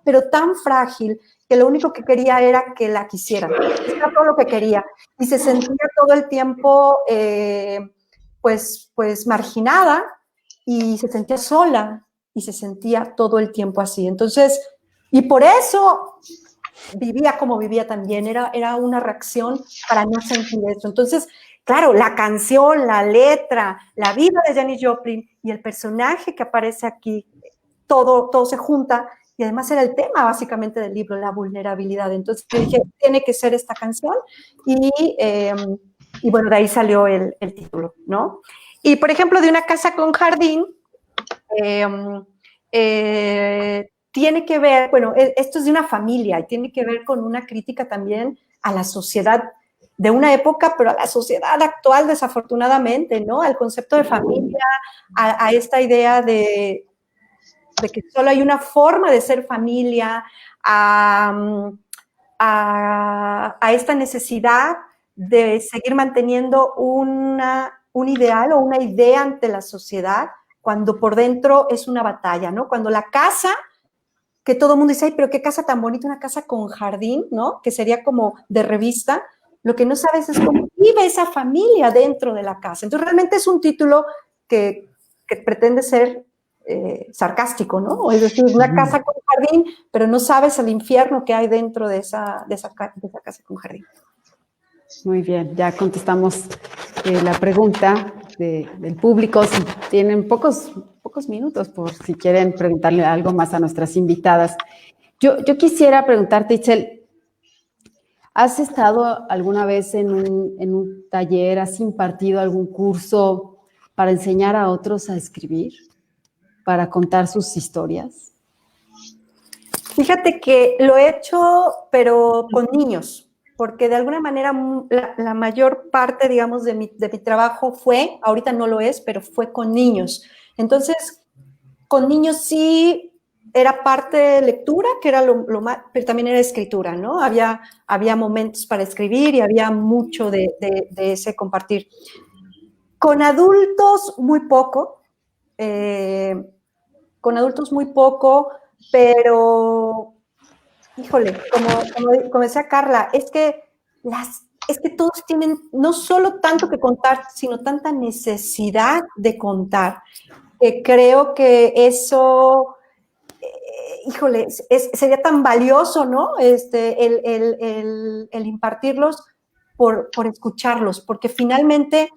pero tan frágil, que lo único que quería era que la quisieran. Era todo lo que quería. Y se sentía todo el tiempo, pues marginada, y se sentía sola, y se sentía todo el tiempo así. Entonces, y por eso vivía como vivía también, era una reacción para no sentir eso. Entonces, claro, la canción, la letra, la vida de Janis Joplin y el personaje que aparece aquí, todo se junta, y además era el tema básicamente del libro, la vulnerabilidad. Entonces yo dije, tiene que ser esta canción, y bueno, de ahí salió el título, ¿no? Y por ejemplo, de una casa con jardín, tiene que ver, bueno, esto es de una familia y tiene que ver con una crítica también a la sociedad de una época, pero a la sociedad actual, desafortunadamente, ¿no? Al concepto de familia, a esta idea de que solo hay una forma de ser familia, a esta necesidad de seguir manteniendo un ideal o una idea ante la sociedad, cuando por dentro es una batalla, ¿no? Cuando la casa, que todo el mundo dice, ay, pero qué casa tan bonita, una casa con jardín, ¿no? Que sería como de revista. Lo que no sabes es cómo vive esa familia dentro de la casa. Entonces, realmente es un título que pretende ser sarcástico, ¿no? Es decir, una casa con jardín, pero no sabes el infierno que hay dentro de esa casa con jardín. Muy bien, ya contestamos la pregunta del público. Si tienen pocos minutos por si quieren preguntarle algo más a nuestras invitadas. Yo quisiera preguntarte, Itzel, ¿has estado alguna vez en un taller, has impartido algún curso para enseñar a otros a escribir, para contar sus historias? Fíjate que lo he hecho, pero con niños, porque de alguna manera la mayor parte, digamos, de mi trabajo ahorita no lo es, pero fue con niños. Entonces, con niños sí era parte de lectura, que era lo más, pero también era escritura, ¿no? Había momentos para escribir y había mucho de ese compartir. Con adultos, muy poco. Pero, híjole, como decía Carla, es que todos tienen no solo tanto que contar, sino tanta necesidad de contar. Creo que eso, híjole, sería tan valioso, ¿no? El impartirlos por escucharlos, porque finalmente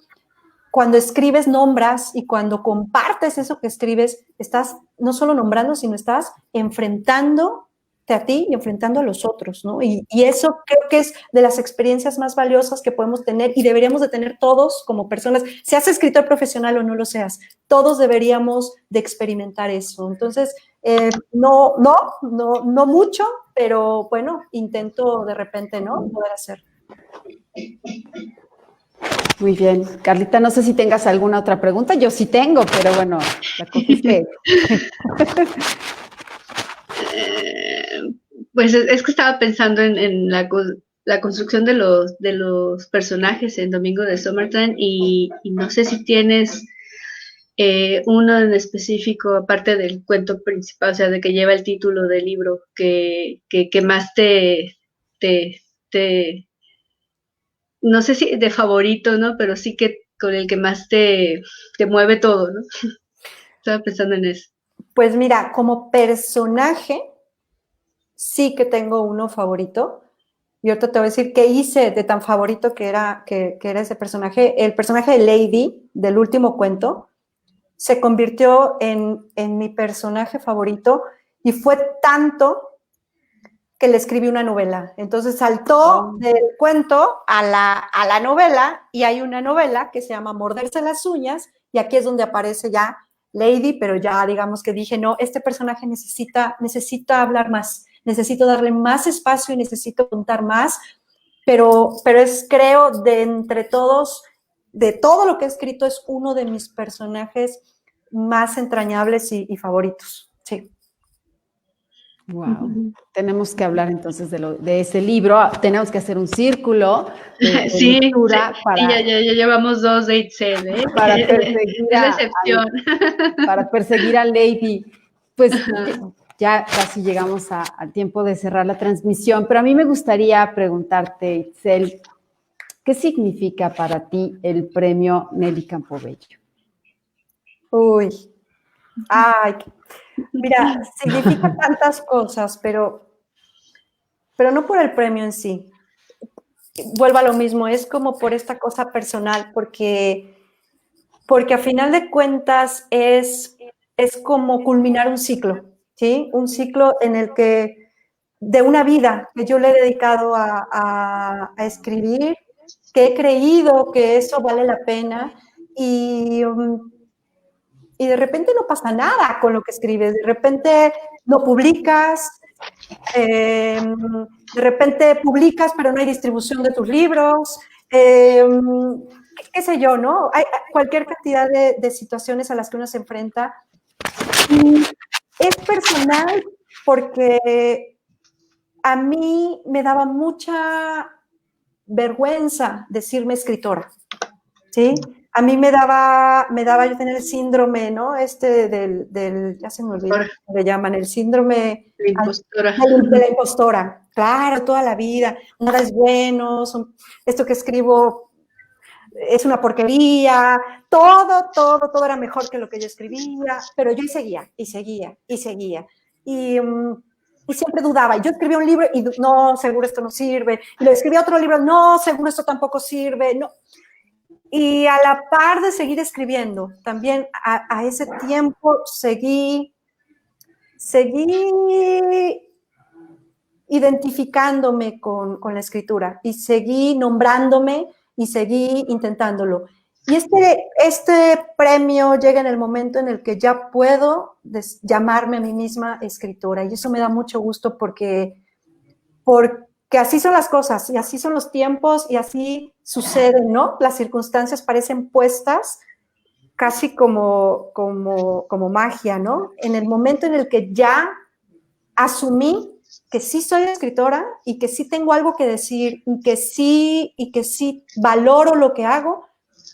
cuando escribes nombras, y cuando compartes eso que escribes, estás no solo nombrando, sino estás enfrentándote a ti y enfrentando a los otros, ¿no? Y eso creo que es de las experiencias más valiosas que podemos tener y deberíamos de tener todos como personas, seas escritor profesional o no lo seas, todos deberíamos de experimentar eso. Entonces, no mucho, pero bueno, intento de repente, ¿no?, poder hacer. Muy bien. Carlita, no sé si tengas alguna otra pregunta. Yo sí tengo, pero bueno, la cogiste. Pues es que estaba pensando en la construcción de los personajes en Domingo de Summertime y no sé si tienes uno en específico, aparte del cuento principal, o sea, de que lleva el título del libro, que más te, no sé si de favorito, ¿no? Pero sí que con el que más te mueve todo, ¿no? Estaba pensando en eso. Pues mira, como personaje, sí que tengo uno favorito. Y ahorita te voy a decir qué hice de tan favorito que era ese personaje. El personaje de Lady, del último cuento, se convirtió en mi personaje favorito y fue tanto que le escribí una novela. Entonces saltó del cuento a la novela, y hay una novela que se llama Morderse las uñas, y aquí es donde aparece ya Lady, pero ya digamos que dije, no, este personaje necesita hablar más, necesito darle más espacio y necesito contar más, pero es, creo, de entre todos, de todo lo que he escrito, es uno de mis personajes más entrañables y favoritos. Sí. Wow. Tenemos que hablar entonces de ese libro. Tenemos que hacer un círculo de sí, lectura sí, para, ya llevamos 2 de Itzel, ¿eh? para perseguir Es la excepción. para perseguir a Lady. Pues ya casi llegamos al tiempo de cerrar la transmisión, pero a mí me gustaría preguntarte, Itzel, ¿qué significa para ti el premio Nelly Campobello? Uy, ay, mira, significa tantas cosas, pero no por el premio en sí. Vuelvo a lo mismo, es como por esta cosa personal, porque a final de cuentas es como culminar un ciclo, ¿sí? Un ciclo en el que, de una vida que yo le he dedicado a escribir, que he creído que eso vale la pena, y de repente no pasa nada con lo que escribes, de repente no publicas, de repente publicas pero no hay distribución de tus libros, qué sé yo, ¿no? Hay cualquier cantidad de situaciones a las que uno se enfrenta. Y es personal porque a mí me daba mucha vergüenza decirme escritora, ¿sí? A mí me daba yo tener el síndrome, ¿no? Del ya se me olvidó cómo le llaman, el síndrome La impostora. de la impostora. Claro, toda la vida, nada es bueno, esto que escribo es una porquería, todo era mejor que lo que yo escribía, pero yo seguía. Y siempre dudaba. Yo escribía un libro y no, seguro esto no sirve. Y lo escribía otro libro, no, seguro esto tampoco sirve. No. Y a la par de seguir escribiendo, también a ese tiempo seguí identificándome con la escritura y seguí nombrándome y seguí intentándolo. Y este premio llega en el momento en el que ya puedo llamarme a mí misma escritora, y eso me da mucho gusto porque así son las cosas y así son los tiempos y así suceden, ¿no? Las circunstancias parecen puestas casi como magia, ¿no? En el momento en el que ya asumí que sí soy escritora y que sí tengo algo que decir y que sí valoro lo que hago,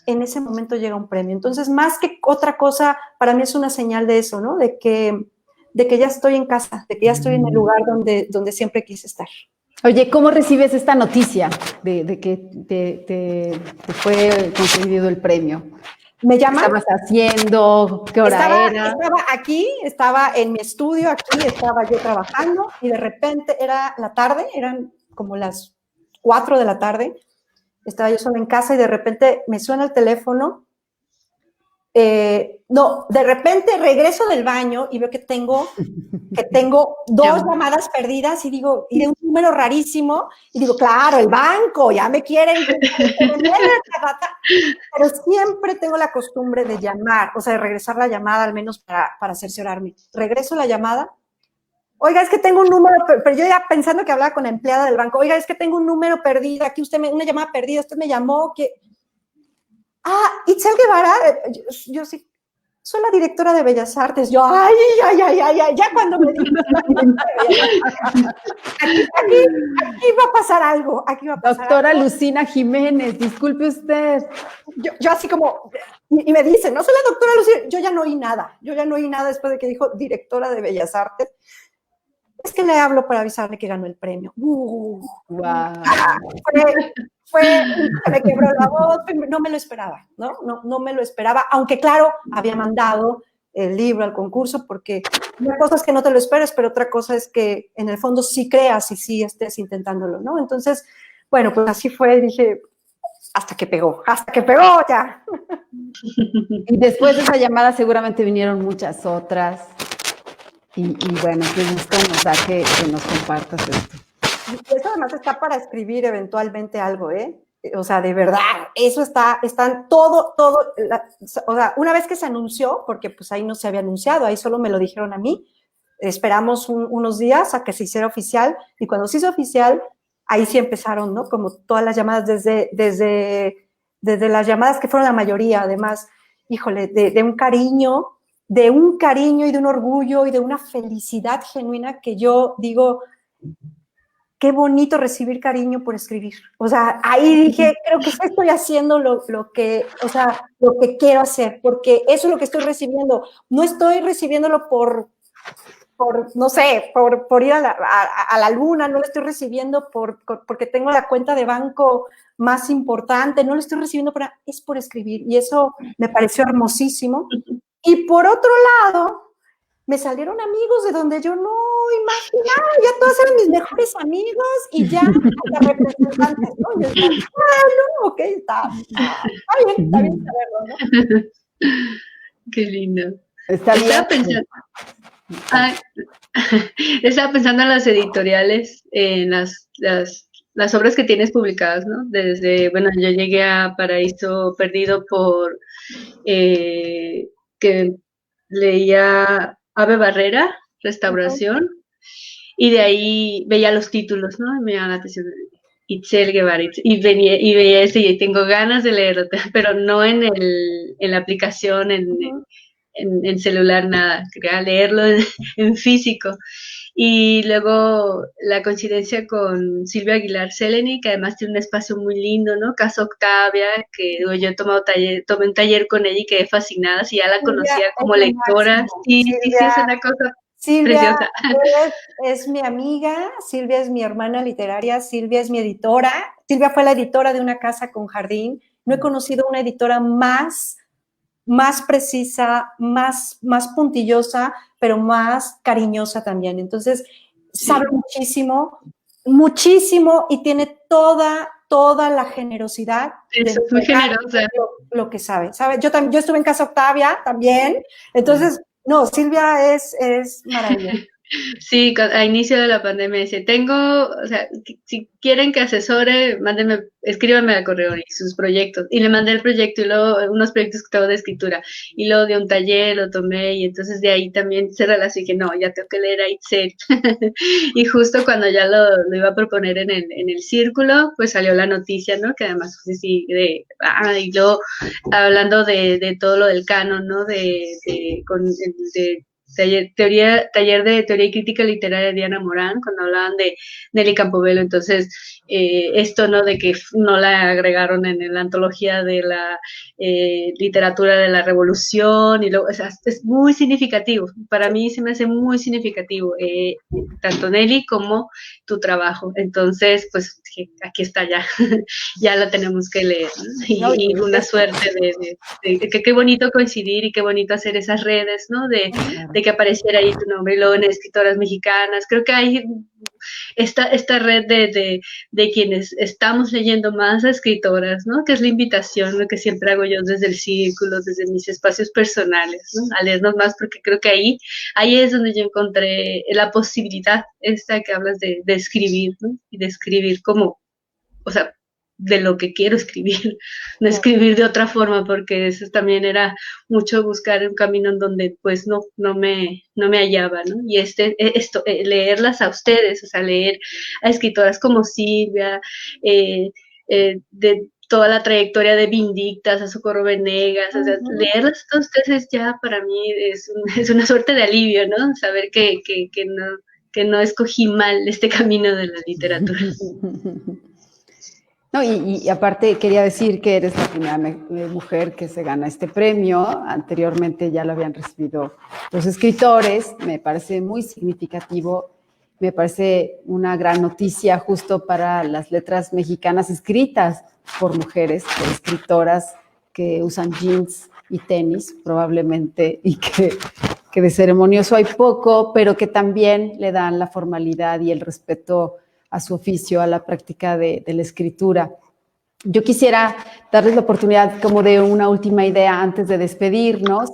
en ese momento llega un premio. Entonces, más que otra cosa, para mí es una señal de eso, ¿no? De que ya estoy en casa, de que ya estoy en el lugar donde siempre quise estar. Oye, ¿cómo recibes esta noticia de que te fue concedido el premio? Me llaman. ¿Qué estabas haciendo? ¿Qué hora era? Estaba aquí, estaba en mi estudio, aquí estaba yo trabajando, y de repente era la tarde, eran como las 4 de la tarde, estaba yo sola en casa y de repente me suena el teléfono. No, de repente regreso del baño y veo que tengo 2 llamadas perdidas, y digo, y de un número rarísimo, y digo, claro, el banco, ya me quieren, pero siempre tengo la costumbre de llamar, o sea, de regresar la llamada al menos para cerciorarme. Regreso la llamada, oiga, es que tengo un número, pero yo ya pensando que hablaba con la empleada del banco, oiga, es que tengo un número perdido, aquí una llamada perdida, usted me llamó, que... Itzel Guevara, yo sí. soy la directora de Bellas Artes. Yo, ay, ya cuando me dijo, aquí va a pasar algo, aquí va a pasar Doctora algo. Lucina Jiménez, disculpe usted. Yo así como, y me dice, no soy la doctora Lucina, yo ya no oí nada después de que dijo directora de Bellas Artes. Es que le hablo para avisarle que ganó el premio. Wow. Me quebró la voz, no me lo esperaba, no me lo esperaba, aunque claro, había mandado el libro al concurso, porque una cosa es que no te lo esperes, pero otra cosa es que en el fondo sí creas y sí estés intentándolo, ¿no? Entonces, bueno, pues así fue, dije, hasta que pegó ya. Y después de esa llamada seguramente vinieron muchas otras. Y bueno, qué gusto nos da que nos compartas esto. Y eso además está para escribir eventualmente algo, ¿eh? O sea, de verdad, eso está en todo, o sea, una vez que se anunció, porque pues ahí no se había anunciado, ahí solo me lo dijeron a mí, esperamos unos días a que se hiciera oficial, y cuando se hizo oficial, ahí sí empezaron, ¿no? Como todas las llamadas, desde las llamadas que fueron la mayoría, además, híjole, de un cariño y de un orgullo y de una felicidad genuina que yo digo, qué bonito recibir cariño por escribir. O sea, ahí dije, creo que estoy haciendo lo que quiero hacer, porque eso es lo que estoy recibiendo. No estoy recibiéndolo por no sé, por ir a la luna, no lo estoy recibiendo porque tengo la cuenta de banco más importante, no lo estoy recibiendo es por escribir, y eso me pareció hermosísimo. Y por otro lado, me salieron amigos de donde yo no imaginaba, ya todos eran mis mejores amigos y ya hasta representantes, ¿no? Y yo decía, no, ok, está bien saberlo, ¿no? Qué lindo. Está bien. Estaba pensando en las editoriales, en las obras que tienes publicadas, ¿no? Desde, bueno, yo llegué a Paraíso Perdido por que leía Ave Barrera, Restauración, y de ahí veía los títulos, ¿no? Me llamaba la atención Itzel Guevara, y veía ese, y tengo ganas de leerlo, pero no en la aplicación, en celular, nada, quería leerlo en físico. Y luego la coincidencia con Silvia Aguilar Seleni, que además tiene un espacio muy lindo, ¿no? Casa Octavia, que yo tomé un taller con ella y quedé fascinada, si ya la conocía como lectora, sí, es una cosa Silvia preciosa. es mi amiga, Silvia es mi hermana literaria, Silvia es mi editora, Silvia fue la editora de Una casa con jardín. No he conocido una editora más precisa, más puntillosa, pero más cariñosa también. Entonces, sabe muchísimo, y tiene toda la generosidad. Es muy generosa. Lo que sabe. Yo estuve en Casa Octavia también, entonces, no, Silvia es maravillosa. Sí, a inicio de la pandemia dice, o sea, si quieren que asesore, escríbanme al correo y sus proyectos. Y le mandé el proyecto y luego unos proyectos que tengo de escritura. Y luego de un taller lo tomé, y entonces de ahí también se relacionó y dije, no, ya tengo que leer a Itzel. Y justo cuando ya lo iba a proponer en el círculo, pues salió la noticia, ¿no? Que además, pues sí, y luego hablando de todo lo del canon, ¿no? Taller de Teoría y Crítica Literaria de Diana Morán, cuando hablaban de Nelly Campobello. Entonces, esto, ¿no? De que no la agregaron en la antología de la literatura de la revolución, y luego, o sea, es muy significativo. Para mí se me hace muy significativo, tanto Nelly como tu trabajo. Entonces, pues, aquí está ya, ya la tenemos que leer, ¿no? Y una suerte de que qué bonito coincidir y qué bonito hacer esas redes, ¿no? De que apareciera ahí tu nombre, y luego en escritoras mexicanas. Creo que hay esta red de quienes estamos leyendo más a escritoras, ¿no? Que es la invitación, lo que siempre hago yo desde el círculo, desde mis espacios personales, ¿no? A leernos más, porque creo que ahí es donde yo encontré la posibilidad esta que hablas de escribir, ¿no? Y de escribir como, o sea, de lo que quiero escribir, no escribir de otra forma, porque eso también era mucho buscar un camino en donde pues no me hallaba, ¿no? Y leerlas a ustedes, o sea, leer a escritoras como Silvia, toda la trayectoria de Vindictas, a Socorro Venegas, o sea, leerlas todas ustedes ya para mí es una suerte de alivio, ¿no? Saber que no escogí mal este camino de la literatura. No, y aparte quería decir que eres la primera mujer que se gana este premio. Anteriormente ya lo habían recibido los escritores. Me parece muy significativo. Me parece una gran noticia justo para las letras mexicanas escritas por mujeres, por escritoras que usan jeans y tenis probablemente, y que de ceremonioso hay poco, pero que también le dan la formalidad y el respeto a su oficio, a la práctica de la escritura. Yo quisiera darles la oportunidad como de una última idea antes de despedirnos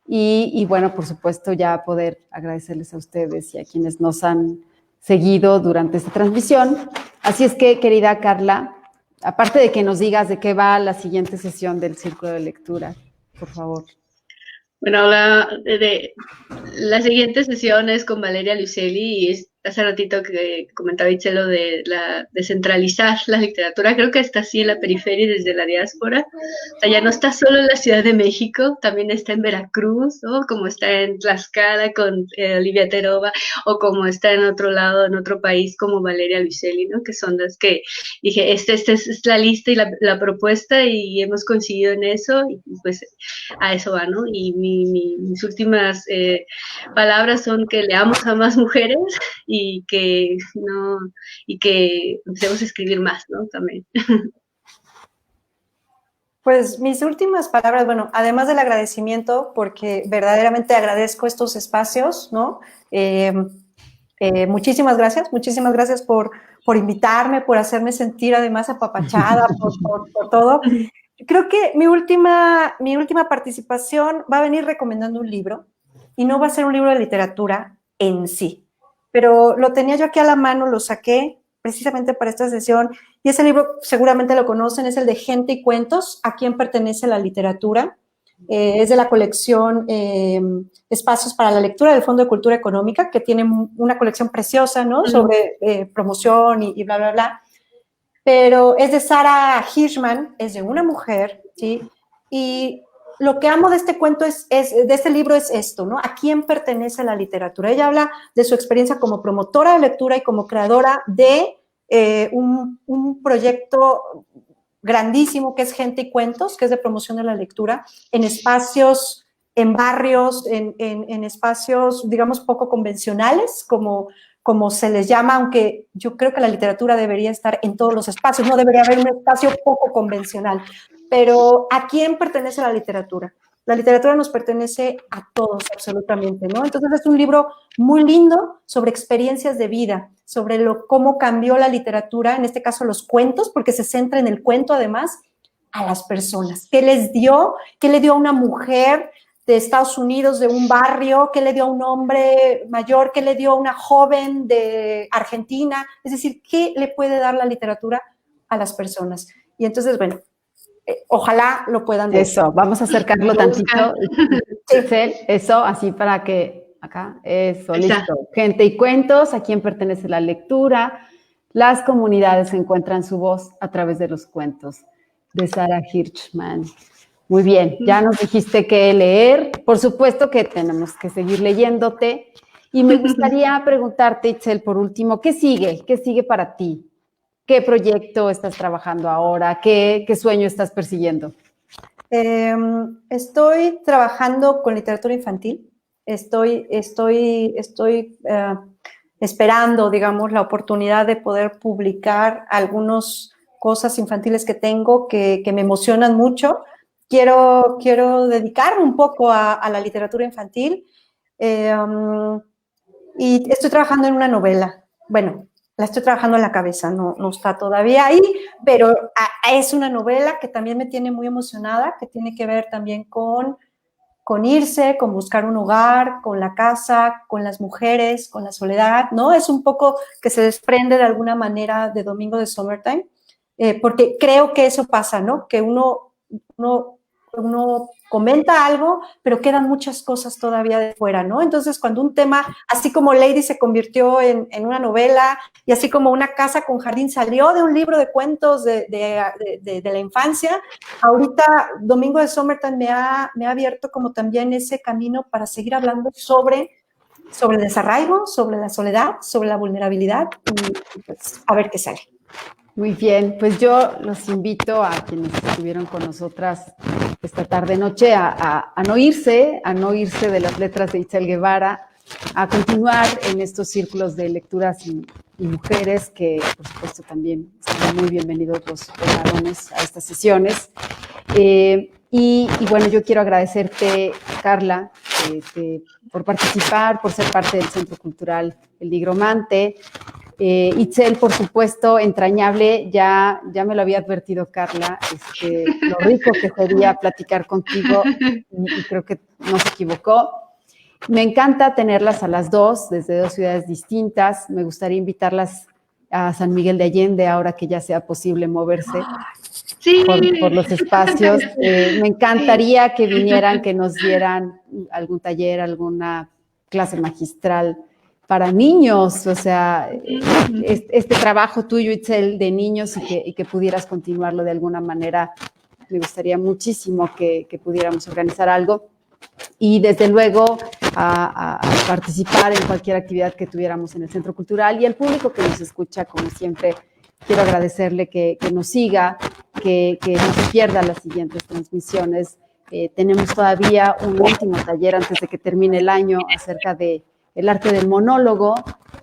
y bueno, por supuesto ya poder agradecerles a ustedes y a quienes nos han seguido durante esta transmisión. Así es que, querida Carla, aparte de que nos digas de qué va la siguiente sesión del Círculo de Lectura, por favor. Bueno, la siguiente sesión es con Valeria Luiselli y hace ratito que comentaba Itzel de descentralizar la literatura, creo que está así en la periferia y desde la diáspora. O sea, ya no está solo en la Ciudad de México, también está en Veracruz, ¿no? Como está en Tlaxcala con Olivia Terova, o como está en otro lado, en otro país como Valeria Luiselli, ¿no? Que son las que dije, esta es la lista y la propuesta y hemos coincidido en eso y pues a eso va, ¿no? Y mis últimas palabras son que leamos a más mujeres y que empecemos a escribir más, ¿no? También. Pues mis últimas palabras, bueno, además del agradecimiento, porque verdaderamente agradezco estos espacios, ¿no? Muchísimas gracias por invitarme, por hacerme sentir además apapachada, por todo. Creo que mi última participación va a venir recomendando un libro, y no va a ser un libro de literatura en sí, pero lo tenía yo aquí a la mano, lo saqué precisamente para esta sesión, y ese libro seguramente lo conocen, es el de Gente y Cuentos, ¿a quién pertenece la literatura? Es de la colección Espacios para la Lectura del Fondo de Cultura Económica, que tiene una colección preciosa, ¿no? Sobre promoción y bla, bla, bla. Pero es de Sarah Hirschman, es de una mujer, ¿sí? Y lo que amo de este cuento de este libro es esto, ¿no? ¿A quién pertenece la literatura? Ella habla de su experiencia como promotora de lectura y como creadora de un proyecto grandísimo que es Gente y Cuentos, que es de promoción de la lectura, en espacios, en barrios, en espacios, digamos, poco convencionales, como se les llama, aunque yo creo que la literatura debería estar en todos los espacios, no debería haber un espacio poco convencional. Pero ¿a quién pertenece la literatura? La literatura nos pertenece a todos, absolutamente, ¿no? Entonces es un libro muy lindo sobre experiencias de vida, sobre cómo cambió la literatura, en este caso los cuentos, porque se centra en el cuento además, a las personas. ¿Qué les dio? ¿Qué le dio a una mujer de Estados Unidos, de un barrio? ¿Qué le dio a un hombre mayor? ¿Qué le dio a una joven de Argentina? Es decir, ¿qué le puede dar la literatura a las personas? Y entonces, bueno, ojalá lo puedan ver. Eso, vamos a acercarlo tantito. Eso, así para que acá, eso, listo. Gente y Cuentos, ¿a quién pertenece la lectura? Las comunidades encuentran su voz a través de los cuentos, de Sarah Hirschman. Muy bien, ya nos dijiste qué leer. Por supuesto que tenemos que seguir leyéndote. Y me gustaría preguntarte, Itzel, por último, ¿qué sigue? ¿Qué sigue para ti? ¿Qué proyecto estás trabajando ahora? ¿Qué sueño estás persiguiendo? Estoy trabajando con literatura infantil. Estoy esperando, digamos, la oportunidad de poder publicar algunas cosas infantiles que tengo que me emocionan mucho. Quiero dedicarme un poco a la literatura infantil y estoy trabajando en una novela. Bueno, la estoy trabajando en la cabeza, no está todavía ahí, pero es una novela que también me tiene muy emocionada, que tiene que ver también con irse, con buscar un hogar, con la casa, con las mujeres, con la soledad, ¿no? Es un poco que se desprende de alguna manera de Domingo de Summertime, porque creo que eso pasa, ¿no? Que uno uno comenta algo, pero quedan muchas cosas todavía de fuera, ¿no? Entonces, cuando un tema, así como Lady se convirtió en una novela, y así como Una casa con jardín salió de un libro de cuentos de la infancia, ahorita Domingo de Somerton me ha abierto como también ese camino para seguir hablando sobre el desarraigo, sobre la soledad, sobre la vulnerabilidad, y pues a ver qué sale. Muy bien, pues yo los invito a quienes estuvieron con nosotras esta tarde-noche a no irse de las letras de Itzel Guevara, a continuar en estos círculos de lecturas y mujeres, que por supuesto también están muy bienvenidos los varones a estas sesiones. Y bueno, yo quiero agradecerte, Carla, por participar, por ser parte del Centro Cultural El Nigromante. Itzel, por supuesto, entrañable, ya me lo había advertido Carla, lo rico que sería platicar contigo, y creo que no se equivocó. Me encanta tenerlas a las dos, desde dos ciudades distintas. Me gustaría invitarlas a San Miguel de Allende, ahora que ya sea posible moverse sí. por los espacios. Me encantaría que vinieran, que nos dieran algún taller, alguna clase magistral para niños, o sea, este trabajo tuyo, Itzel, de niños, y que pudieras continuarlo de alguna manera. Me gustaría muchísimo que pudiéramos organizar algo, y desde luego a participar en cualquier actividad que tuviéramos en el Centro Cultural. Y el público que nos escucha, como siempre, quiero agradecerle que nos siga, que no se pierda las siguientes transmisiones. Tenemos todavía un último taller antes de que termine el año acerca de el arte del monólogo,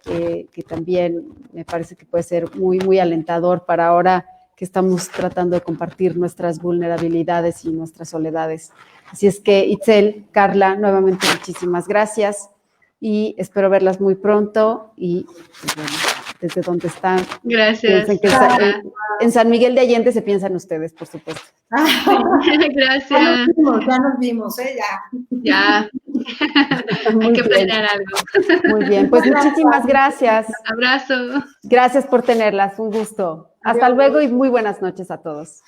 que también me parece que puede ser muy, muy alentador para ahora que estamos tratando de compartir nuestras vulnerabilidades y nuestras soledades. Así es que, Itzel, Carla, nuevamente muchísimas gracias y espero verlas muy pronto. Y pues, bueno, desde donde están. Gracias. En San Miguel de Allende se piensan ustedes, por supuesto. Gracias. Ya nos vimos, Ya. Hay que planear algo. Muy bien, pues muchísimas gracias. Abrazo. Gracias por tenerlas, un gusto. Hasta luego y muy buenas noches a todos.